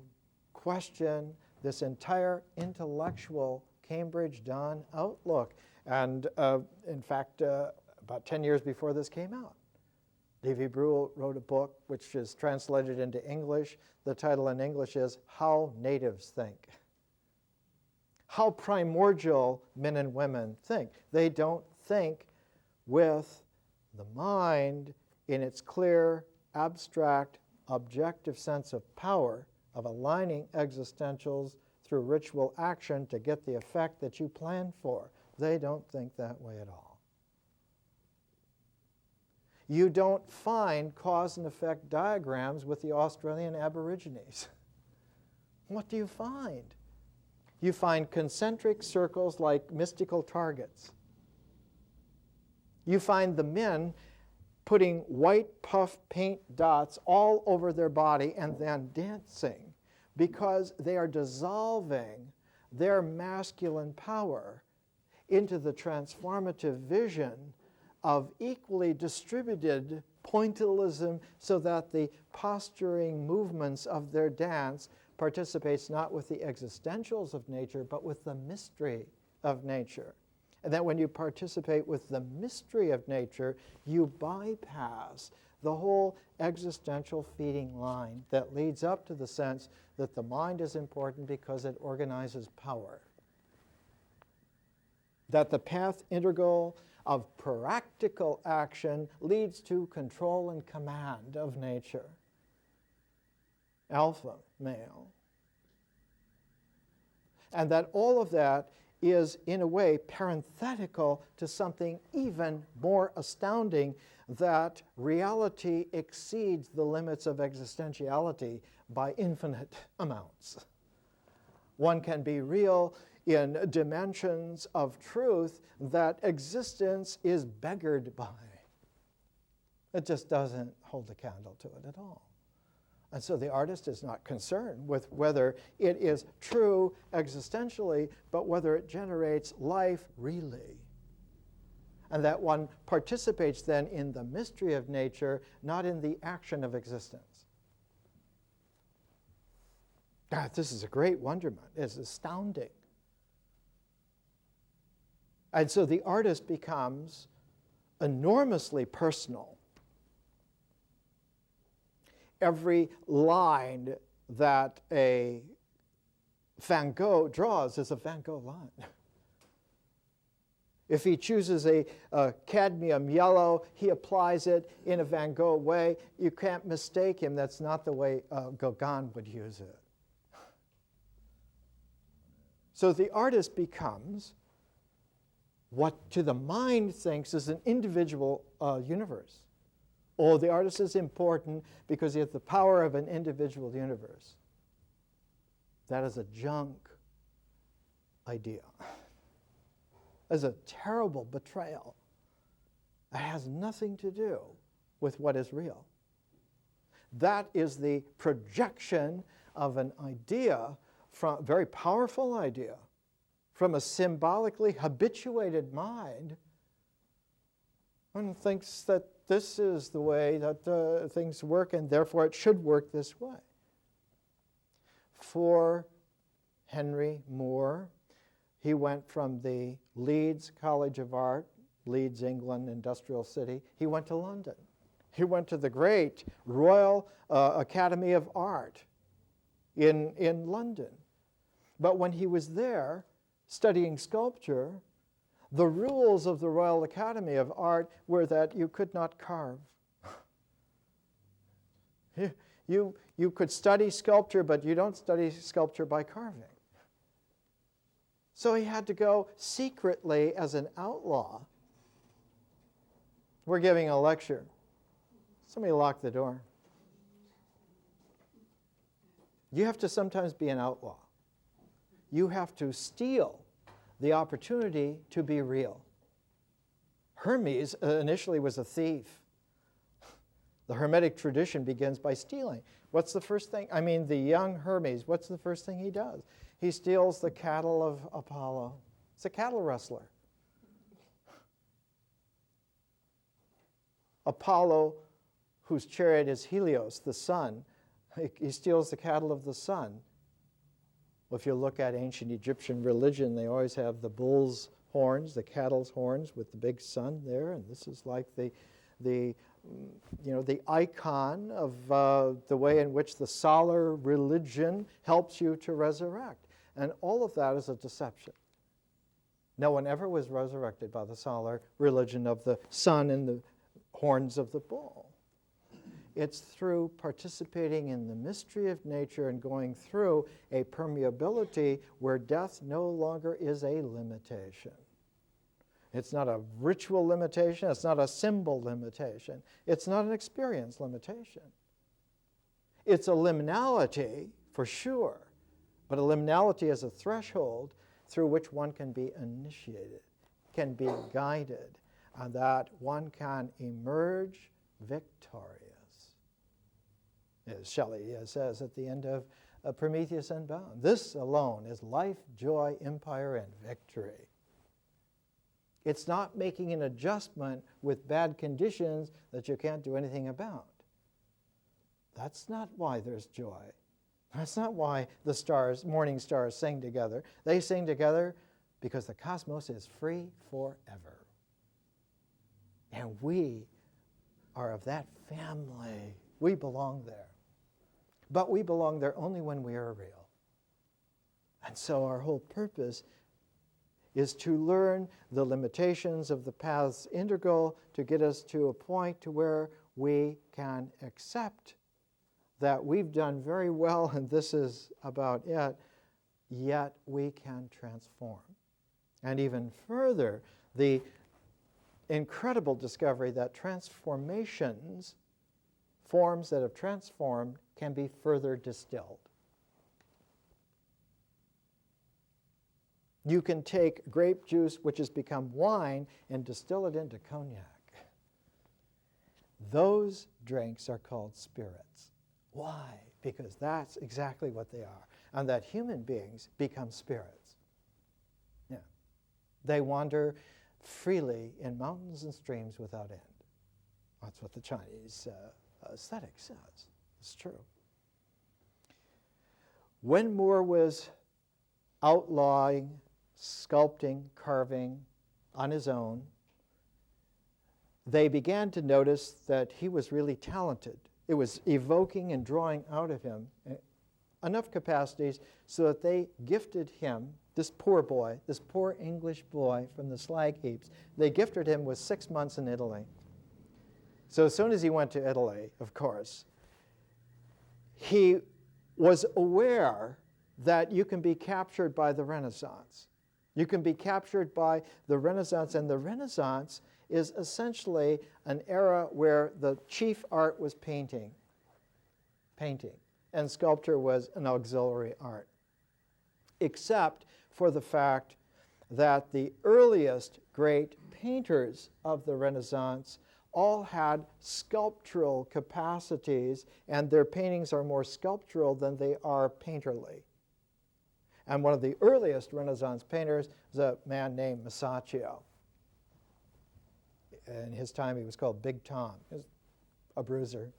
question this entire intellectual Cambridge-Donne outlook. And in fact, about 10 years before this came out, Lévy-Bruhl wrote a book which is translated into English. The title in English is How Natives Think. How primordial men and women think. They don't think with the mind in its clear, abstract, objective sense of power of aligning existentials through ritual action to get the effect that you plan for. They don't think that way at all. You don't find cause and effect diagrams with the Australian Aborigines. What do you find? You find concentric circles like mystical targets. You find the men putting white puff paint dots all over their body and then dancing because they are dissolving their masculine power into the transformative vision of equally distributed pointillism so that the posturing movements of their dance participates not with the existentials of nature but with the mystery of nature. And that when you participate with the mystery of nature, you bypass the whole existential feeding line that leads up to the sense that the mind is important because it organizes power. That the path integral of practical action leads to control and command of nature. Alpha male. And that all of that is, in a way, parenthetical to something even more astounding, that reality exceeds the limits of existentiality by infinite amounts. One can be real in dimensions of truth that existence is beggared by. It just doesn't hold a candle to it at all. And so the artist is not concerned with whether it is true existentially, but whether it generates life really. And that one participates then in the mystery of nature, not in the action of existence. God, this is a great wonderment. It's astounding. And so the artist becomes enormously personal. Every line that a Van Gogh draws is a Van Gogh line. If he chooses a cadmium yellow, he applies it in a Van Gogh way. You can't mistake him. That's not the way Gauguin would use it. So the artist becomes what to the mind thinks is an individual universe. Oh, the artist is important because he has the power of an individual universe. That is a junk idea. That's a terrible betrayal. It has nothing to do with what is real. That is the projection of an idea, from a very powerful idea, from a symbolically habituated mind. One thinks that this is the way that things work, and therefore it should work this way. before Henry Moore. He went from the Leeds College of Art, Leeds, England, industrial city. He went to London. He went to the great Royal Academy of Art in London. But when he was there studying sculpture, the rules of the Royal Academy of Art were that you could not carve. You could study sculpture, but you don't study sculpture by carving. So he had to go secretly as an outlaw. We're giving a lecture. Somebody lock the door. You have to sometimes be an outlaw. You have to steal the opportunity to be real. Hermes initially was a thief. The Hermetic tradition begins by stealing. What's the first thing? The young Hermes, what's the first thing he does? He steals the cattle of Apollo. It's a cattle rustler. Apollo, whose chariot is Helios, the sun, he steals the cattle of the sun. Well, if you look at ancient Egyptian religion, they always have the bull's horns, the cattle's horns with the big sun there, and this is like the icon of the way in which the solar religion helps you to resurrect. And all of that is a deception. No one ever was resurrected by the solar religion of the sun and the horns of the bull. It's through participating in the mystery of nature and going through a permeability where death no longer is a limitation. It's not a ritual limitation. It's not a symbol limitation. It's not an experience limitation. It's a liminality, for sure, but a liminality is a threshold through which one can be initiated, can be guided, and that one can emerge victorious. As Shelley says at the end of Prometheus Unbound, this alone is life, joy, empire, and victory. It's not making an adjustment with bad conditions that you can't do anything about. That's not why there's joy. That's not why the stars, morning stars, sing together. They sing together because the cosmos is free forever. And we are of that family. We belong there. But we belong there only when we are real. And so our whole purpose is to learn the limitations of the path's integral to get us to a point to where we can accept that we've done very well and this is about it, yet we can transform. And even further, the incredible discovery that transformations, forms that have transformed, can be further distilled. You can take grape juice, which has become wine, and distill it into cognac. Those drinks are called spirits. Why? Because that's exactly what they are. And that human beings become spirits. Yeah. They wander freely in mountains and streams without end. That's what the Chinese aesthetic says. It's true. When Moore was outlawing, sculpting, carving on his own, they began to notice that he was really talented. It was evoking and drawing out of him enough capacities so that they gifted him, this poor boy, this poor English boy from the slag heaps, they gifted him with 6 months in Italy. So as soon as he went to Italy, of course, he was aware that you can be captured by the Renaissance. You can be captured by the Renaissance, and the Renaissance is essentially an era where the chief art was painting, and sculpture was an auxiliary art, except for the fact that the earliest great painters of the Renaissance all had sculptural capacities, and their paintings are more sculptural than they are painterly. And one of the earliest Renaissance painters was a man named Masaccio. In his time, he was called Big Tom. He was a bruiser.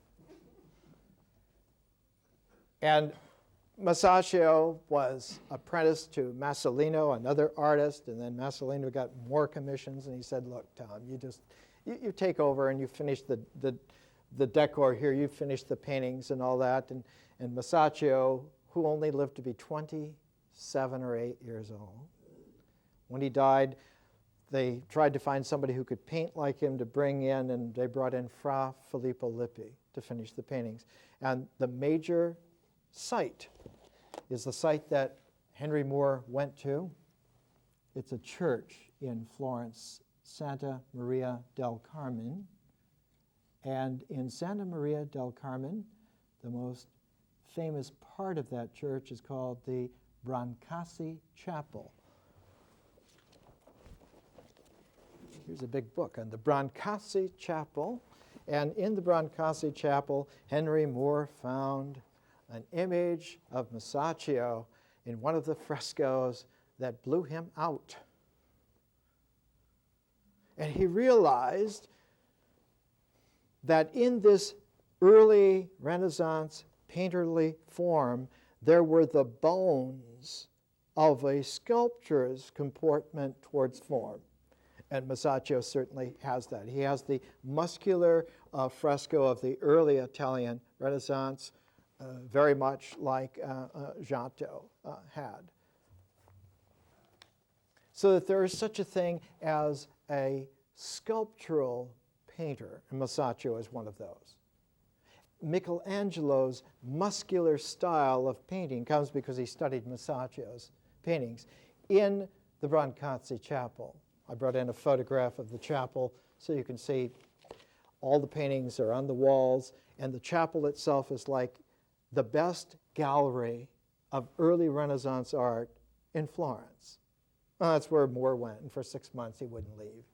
And Masaccio was apprenticed to Masolino, another artist, and then Masolino got more commissions, and he said, look, Tom, you take over and you finish the decor here, you finish the paintings and all that. And Masaccio, who only lived to be 27 or 8 years old, when he died, they tried to find somebody who could paint like him to bring in, and they brought in Fra Filippo Lippi to finish the paintings. And the major site is the site that Henry Moore went to. It's a church in Florence, Santa Maria del Carmen. And in Santa Maria del Carmen, the most famous part of that church is called the Broncosi Chapel. Here's a big book on the Broncosi Chapel. And in the Broncosi Chapel, Henry Moore found an image of Masaccio in one of the frescoes that blew him out. And he realized that in this early Renaissance painterly form, there were the bones of a sculptor's comportment towards form. And Masaccio certainly has that. He has the muscular fresco of the early Italian Renaissance, very much like Giotto had. So that there is such a thing as a sculptural painter, and Masaccio is one of those. Michelangelo's muscular style of painting comes because he studied Masaccio's paintings in the Broncosi Chapel. I brought in a photograph of the chapel so you can see all the paintings are on the walls, and the chapel itself is like the best gallery of early Renaissance art in Florence. Well, that's where Moore went, and for 6 months he wouldn't leave.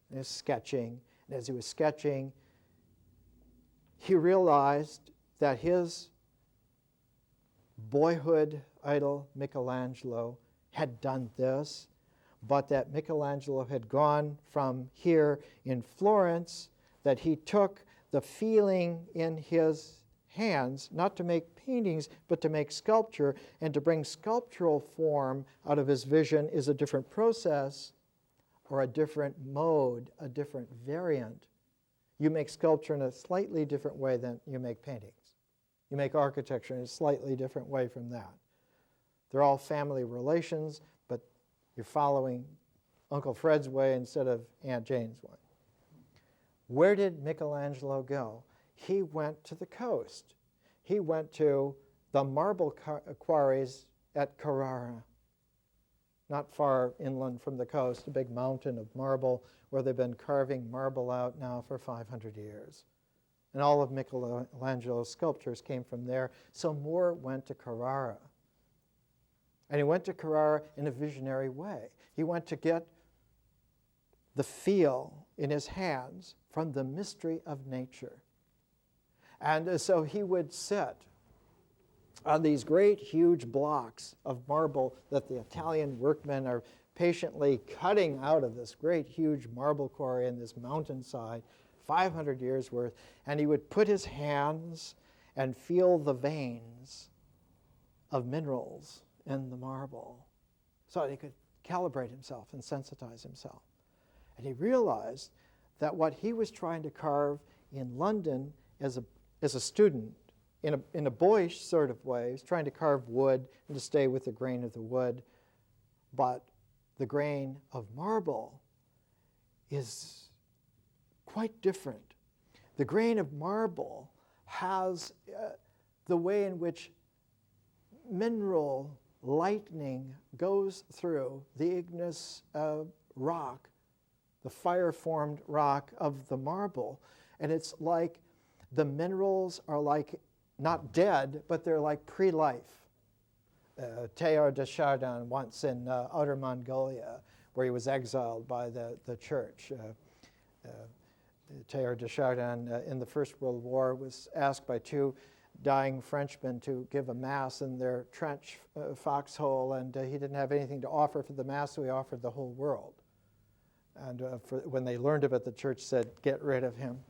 And he was sketching, and as he was sketching, he realized that his boyhood idol, Michelangelo, had done this, but that Michelangelo had gone from here in Florence, that he took the feeling in his hands, not to make paintings, but to make sculpture, and to bring sculptural form out of his vision is a different process or a different mode, a different variant. You make sculpture in a slightly different way than you make paintings. You make architecture in a slightly different way from that. They're all family relations, but you're following Uncle Fred's way instead of Aunt Jane's way. Where did Michelangelo go? He went to the coast. He went to the marble quarries at Carrara, not far inland from the coast, a big mountain of marble where they've been carving marble out now for 500 years. And all of Michelangelo's sculptures came from there. So Moore went to Carrara. And he went to Carrara in a visionary way. He went to get the feel in his hands from the mystery of nature. And so he would sit on these great, huge blocks of marble that the Italian workmen are patiently cutting out of this great, huge marble quarry in this mountainside, 500 years worth, and he would put his hands and feel the veins of minerals in the marble so that he could calibrate himself and sensitize himself. And he realized that what he was trying to carve in London as a student, in a boyish sort of way, he was trying to carve wood and to stay with the grain of the wood, but the grain of marble is quite different. The grain of marble has the way in which mineral lightning goes through the igneous rock, the fire-formed rock of the marble. And it's like the minerals are like not dead, but they're like pre-life. Teilhard de Chardin once in Outer Mongolia, where he was exiled by the church. Teilhard de Chardin in the First World War was asked by two dying Frenchmen to give a mass in their trench foxhole, and he didn't have anything to offer for the mass, so he offered the whole world. And when they learned of it, the church said, "Get rid of him."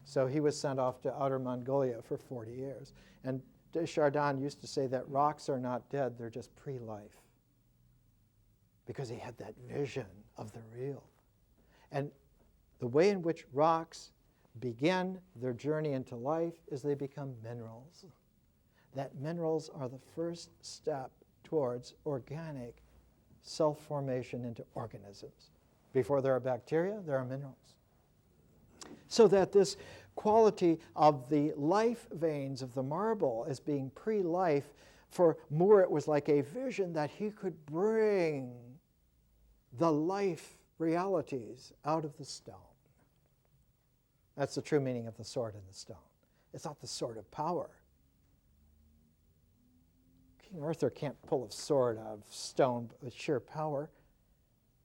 So he was sent off to Outer Mongolia for 40 years. And Chardin used to say that rocks are not dead, they're just pre-life. Because he had that vision of the real. And the way in which rocks begin their journey into life is they become minerals. That minerals are the first step towards organic self-formation into organisms. Before there are bacteria, there are minerals. So that this quality of the life veins of the marble as being pre-life, for Moore it was like a vision that he could bring the life realities out of the stone. That's the true meaning of the sword in the stone. It's not the sword of power. King Arthur can't pull a sword out of stone with sheer power.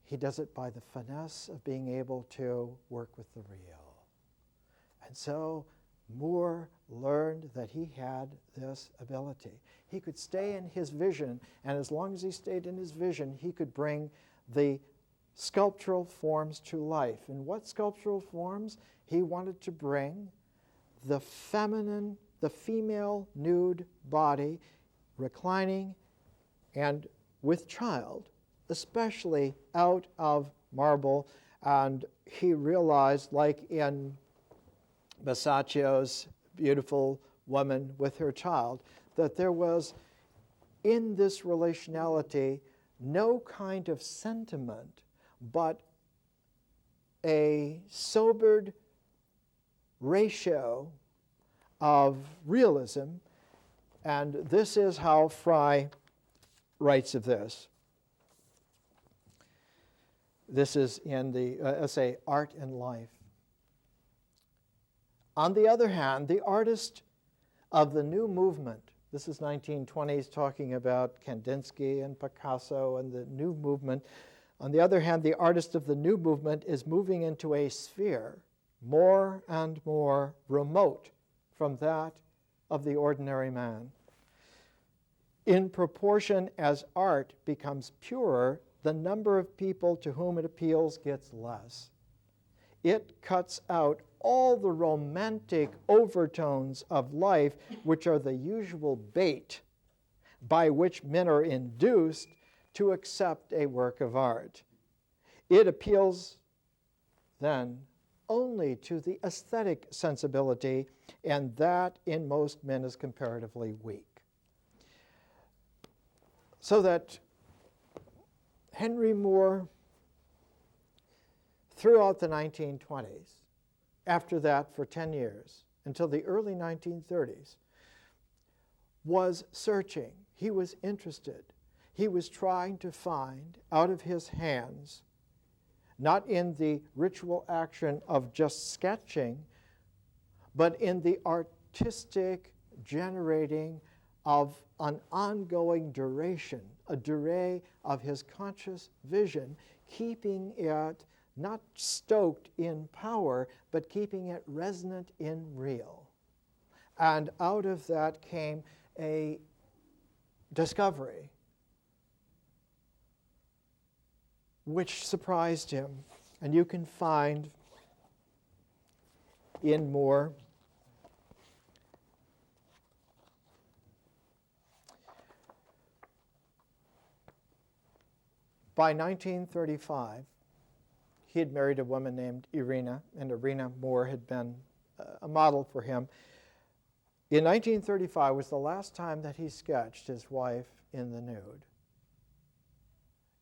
He does it by the finesse of being able to work with the real. And so Moore learned that he had this ability. He could stay in his vision, and as long as he stayed in his vision, he could bring the sculptural forms to life. And what sculptural forms? He wanted to bring the feminine, the female nude body, reclining and with child, especially out of marble. And he realized, like in Masaccio's beautiful woman with her child, that there was in this relationality no kind of sentiment, but a sobered ratio of realism. And this is how Fry writes of this. This is in the essay Art and Life. On the other hand, the artist of the new movement, this is 1920s talking about Kandinsky and Picasso and the new movement. On the other hand, the artist of the new movement is moving into a sphere more and more remote from that of the ordinary man. In proportion as art becomes purer, the number of people to whom it appeals gets less. It cuts out all the romantic overtones of life, which are the usual bait by which men are induced to accept a work of art. It appeals then only to the aesthetic sensibility, and that in most men is comparatively weak. So that Henry Moore, throughout the 1920s, after that for 10 years, until the early 1930s, was searching. He was interested. He was trying to find out of his hands, not in the ritual action of just sketching, but in the artistic generating of an ongoing duration, a durée of his conscious vision, keeping it not stoked in power, but keeping it resonant in real. And out of that came a discovery which surprised him. And you can find in Moore by 1935, he had married a woman named Irina, and Irina Moore had been a model for him. In 1935 was the last time that he sketched his wife in the nude.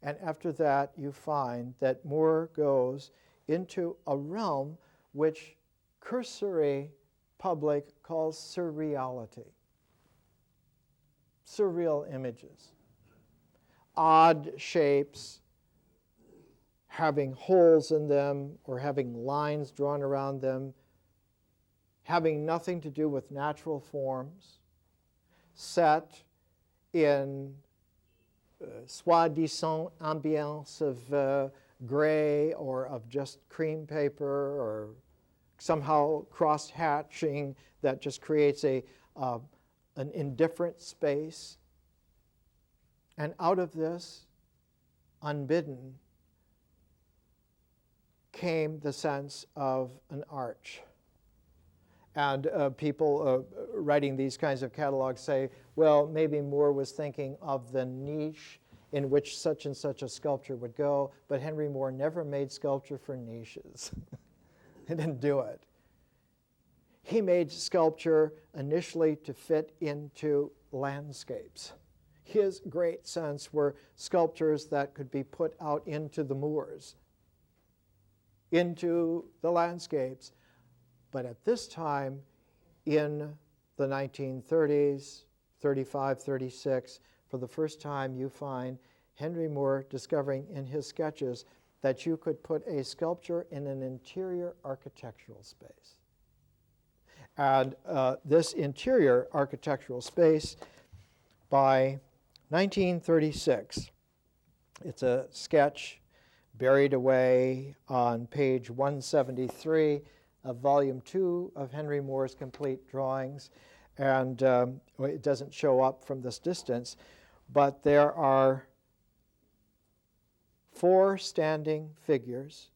And after that, you find that Moore goes into a realm which cursory public calls surreality. Surreal images. Odd shapes, having holes in them or having lines drawn around them, having nothing to do with natural forms, set in soi-disant ambience of gray or of just cream paper or somehow cross-hatching that just creates an indifferent space. And out of this, unbidden, came the sense of an arch. And people writing these kinds of catalogs say, well, maybe Moore was thinking of the niche in which such and such a sculpture would go, but Henry Moore never made sculpture for niches. He didn't do it. He made sculpture initially to fit into landscapes. His great sense were sculptures that could be put out into the moors, into the landscapes. But at this time, in the 1930s, 35, 36, for the first time you find Henry Moore discovering in his sketches that you could put a sculpture in an interior architectural space. And this interior architectural space, by 1936, it's a sketch buried away on page 173 of volume 2 of Henry Moore's complete drawings. And it doesn't show up from this distance, but there are 4 standing figures,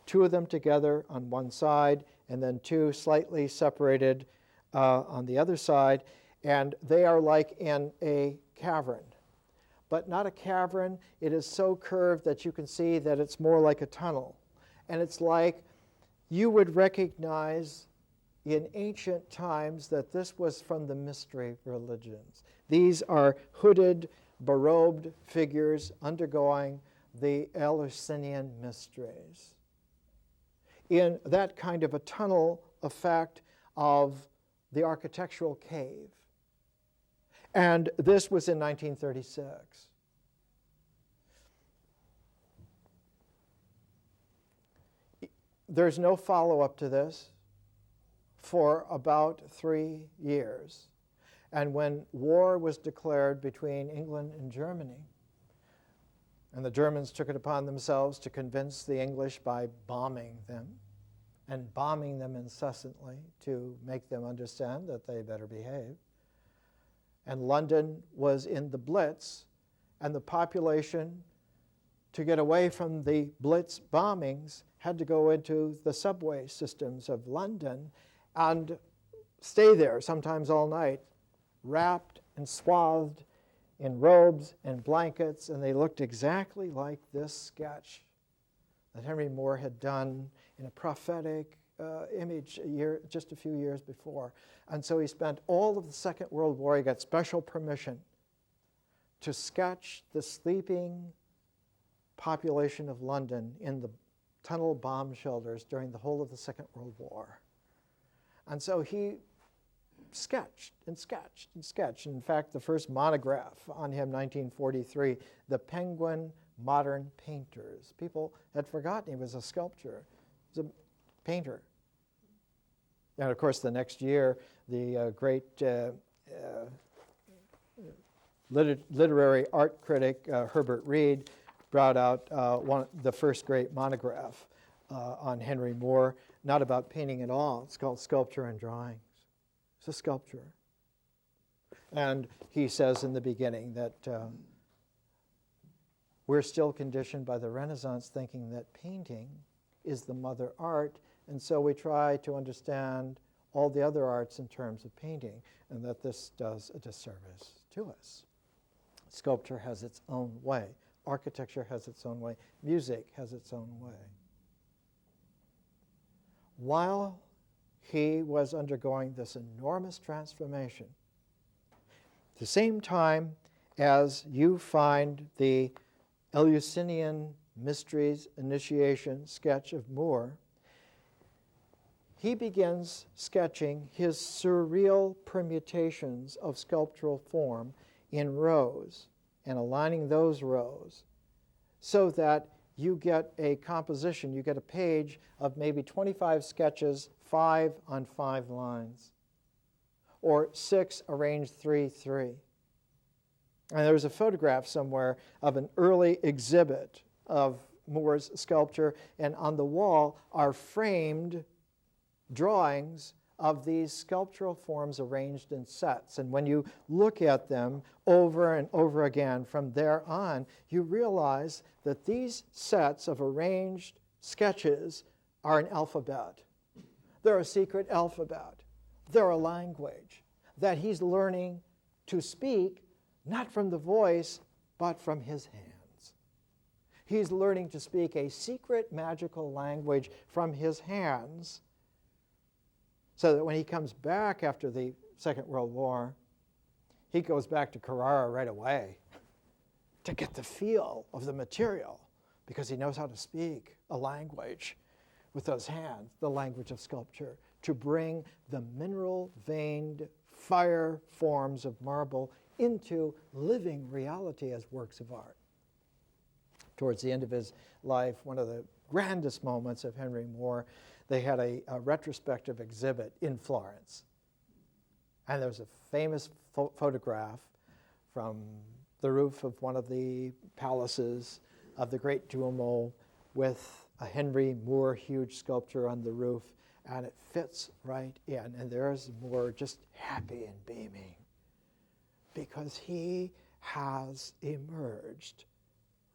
2 of them together on one side, and then 2 slightly separated on the other side, and they are like in a cavern. But not a cavern, it is so curved that you can see that it's more like a tunnel. And it's like you would recognize in ancient times that this was from the mystery religions. These are hooded, berobed figures undergoing the Eleusinian mysteries. In that kind of a tunnel effect of the architectural cave. And this was in 1936. There's no follow-up to this for about 3 years. And when war was declared between England and Germany, and the Germans took it upon themselves to convince the English by bombing them, and bombing them incessantly to make them understand that they better behave. And London was in the Blitz, and the population, to get away from the Blitz bombings, had to go into the subway systems of London and stay there, sometimes all night, wrapped and swathed in robes and blankets, and they looked exactly like this sketch that Henry Moore had done in a prophetic image just a few years before. And so he spent all of the Second World War, he got special permission to sketch the sleeping population of London in the tunnel bomb shelters during the whole of the Second World War. And so he sketched and sketched and sketched. In fact, the first monograph on him, 1943, The Penguin Modern Painters. People had forgotten he was a sculptor. He was a painter. And of course, the next year, the great literary art critic Herbert Reed brought out the first great monograph on Henry Moore, not about painting at all. It's called Sculpture and Drawings. It's a sculpture. And he says in the beginning that we're still conditioned by the Renaissance thinking that painting is the mother art, and so we try to understand all the other arts in terms of painting, and that this does a disservice to us. Sculpture has its own way. Architecture has its own way. Music has its own way. While he was undergoing this enormous transformation, at the same time as you find the Eleusinian Mysteries initiation sketch of Moore, he begins sketching his surreal permutations of sculptural form in rows and aligning those rows so that you get a composition, you get a page of maybe 25 sketches, 5 on 5 lines, or 6 arranged 3-3. And there's a photograph somewhere of an early exhibit of Moore's sculpture, and on the wall are framed drawings of these sculptural forms arranged in sets. And when you look at them over and over again from there on, you realize that these sets of arranged sketches are an alphabet. They're a secret alphabet. They're a language that he's learning to speak, not from the voice, but from his hands. He's learning to speak a secret magical language from his hands, so that when he comes back after the Second World War, he goes back to Carrara right away to get the feel of the material, because he knows how to speak a language with those hands, the language of sculpture, to bring the mineral-veined fire forms of marble into living reality as works of art. Towards the end of his life, one of the grandest moments of Henry Moore, they had a retrospective exhibit in Florence. And there was a famous photograph from the roof of one of the palaces of the Great Duomo with a Henry Moore huge sculpture on the roof, and it fits right in. And there's Moore just happy and beaming because he has emerged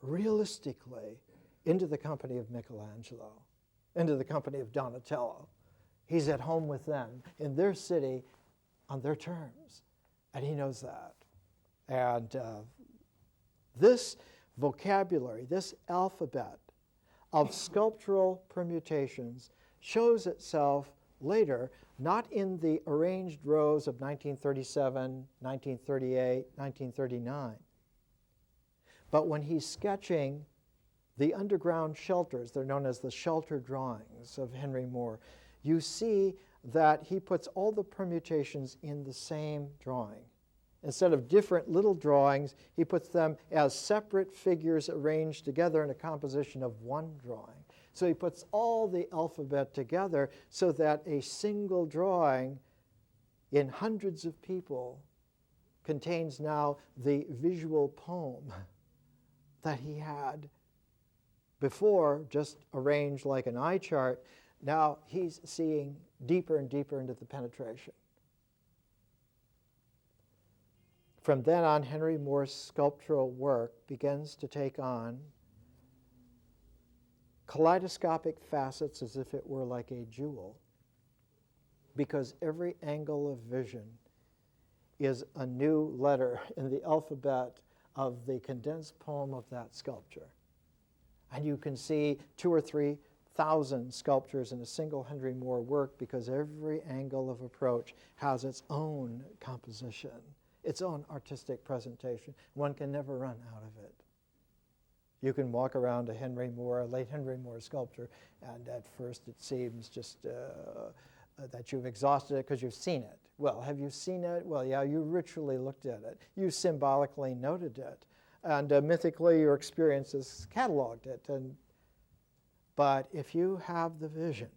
realistically into the company of Michelangelo, into the company of Donatello. He's at home with them in their city on their terms, and he knows that. And this vocabulary, this alphabet of sculptural permutations shows itself later, not in the arranged rows of 1937, 1938, 1939, but when he's sketching the underground shelters, they're known as the shelter drawings of Henry Moore, you see that he puts all the permutations in the same drawing. Instead of different little drawings, he puts them as separate figures arranged together in a composition of one drawing. So he puts all the alphabet together so that a single drawing in hundreds of people contains now the visual poem that he had before, just arranged like an eye chart. Now he's seeing deeper and deeper into the penetration. From then on, Henry Moore's sculptural work begins to take on kaleidoscopic facets as if it were like a jewel, because every angle of vision is a new letter in the alphabet of the condensed poem of that sculpture. And you can see 2,000 or 3,000 sculptures in a single Henry Moore work, because every angle of approach has its own composition, its own artistic presentation. One can never run out of it. You can walk around a Henry Moore, a late Henry Moore sculpture, and at first it seems just that you've exhausted it because you've seen it. Well, have you seen it? Well, yeah, you ritually looked at it. You symbolically noted it. And mythically, your experiences cataloged it. But if you have the vision,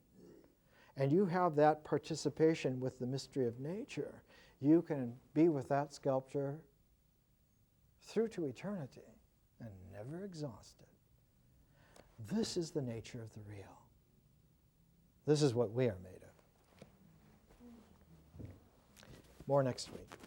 and you have that participation with the mystery of nature, you can be with that sculpture through to eternity and never exhaust it. This is the nature of the real. This is what we are made of. More next week.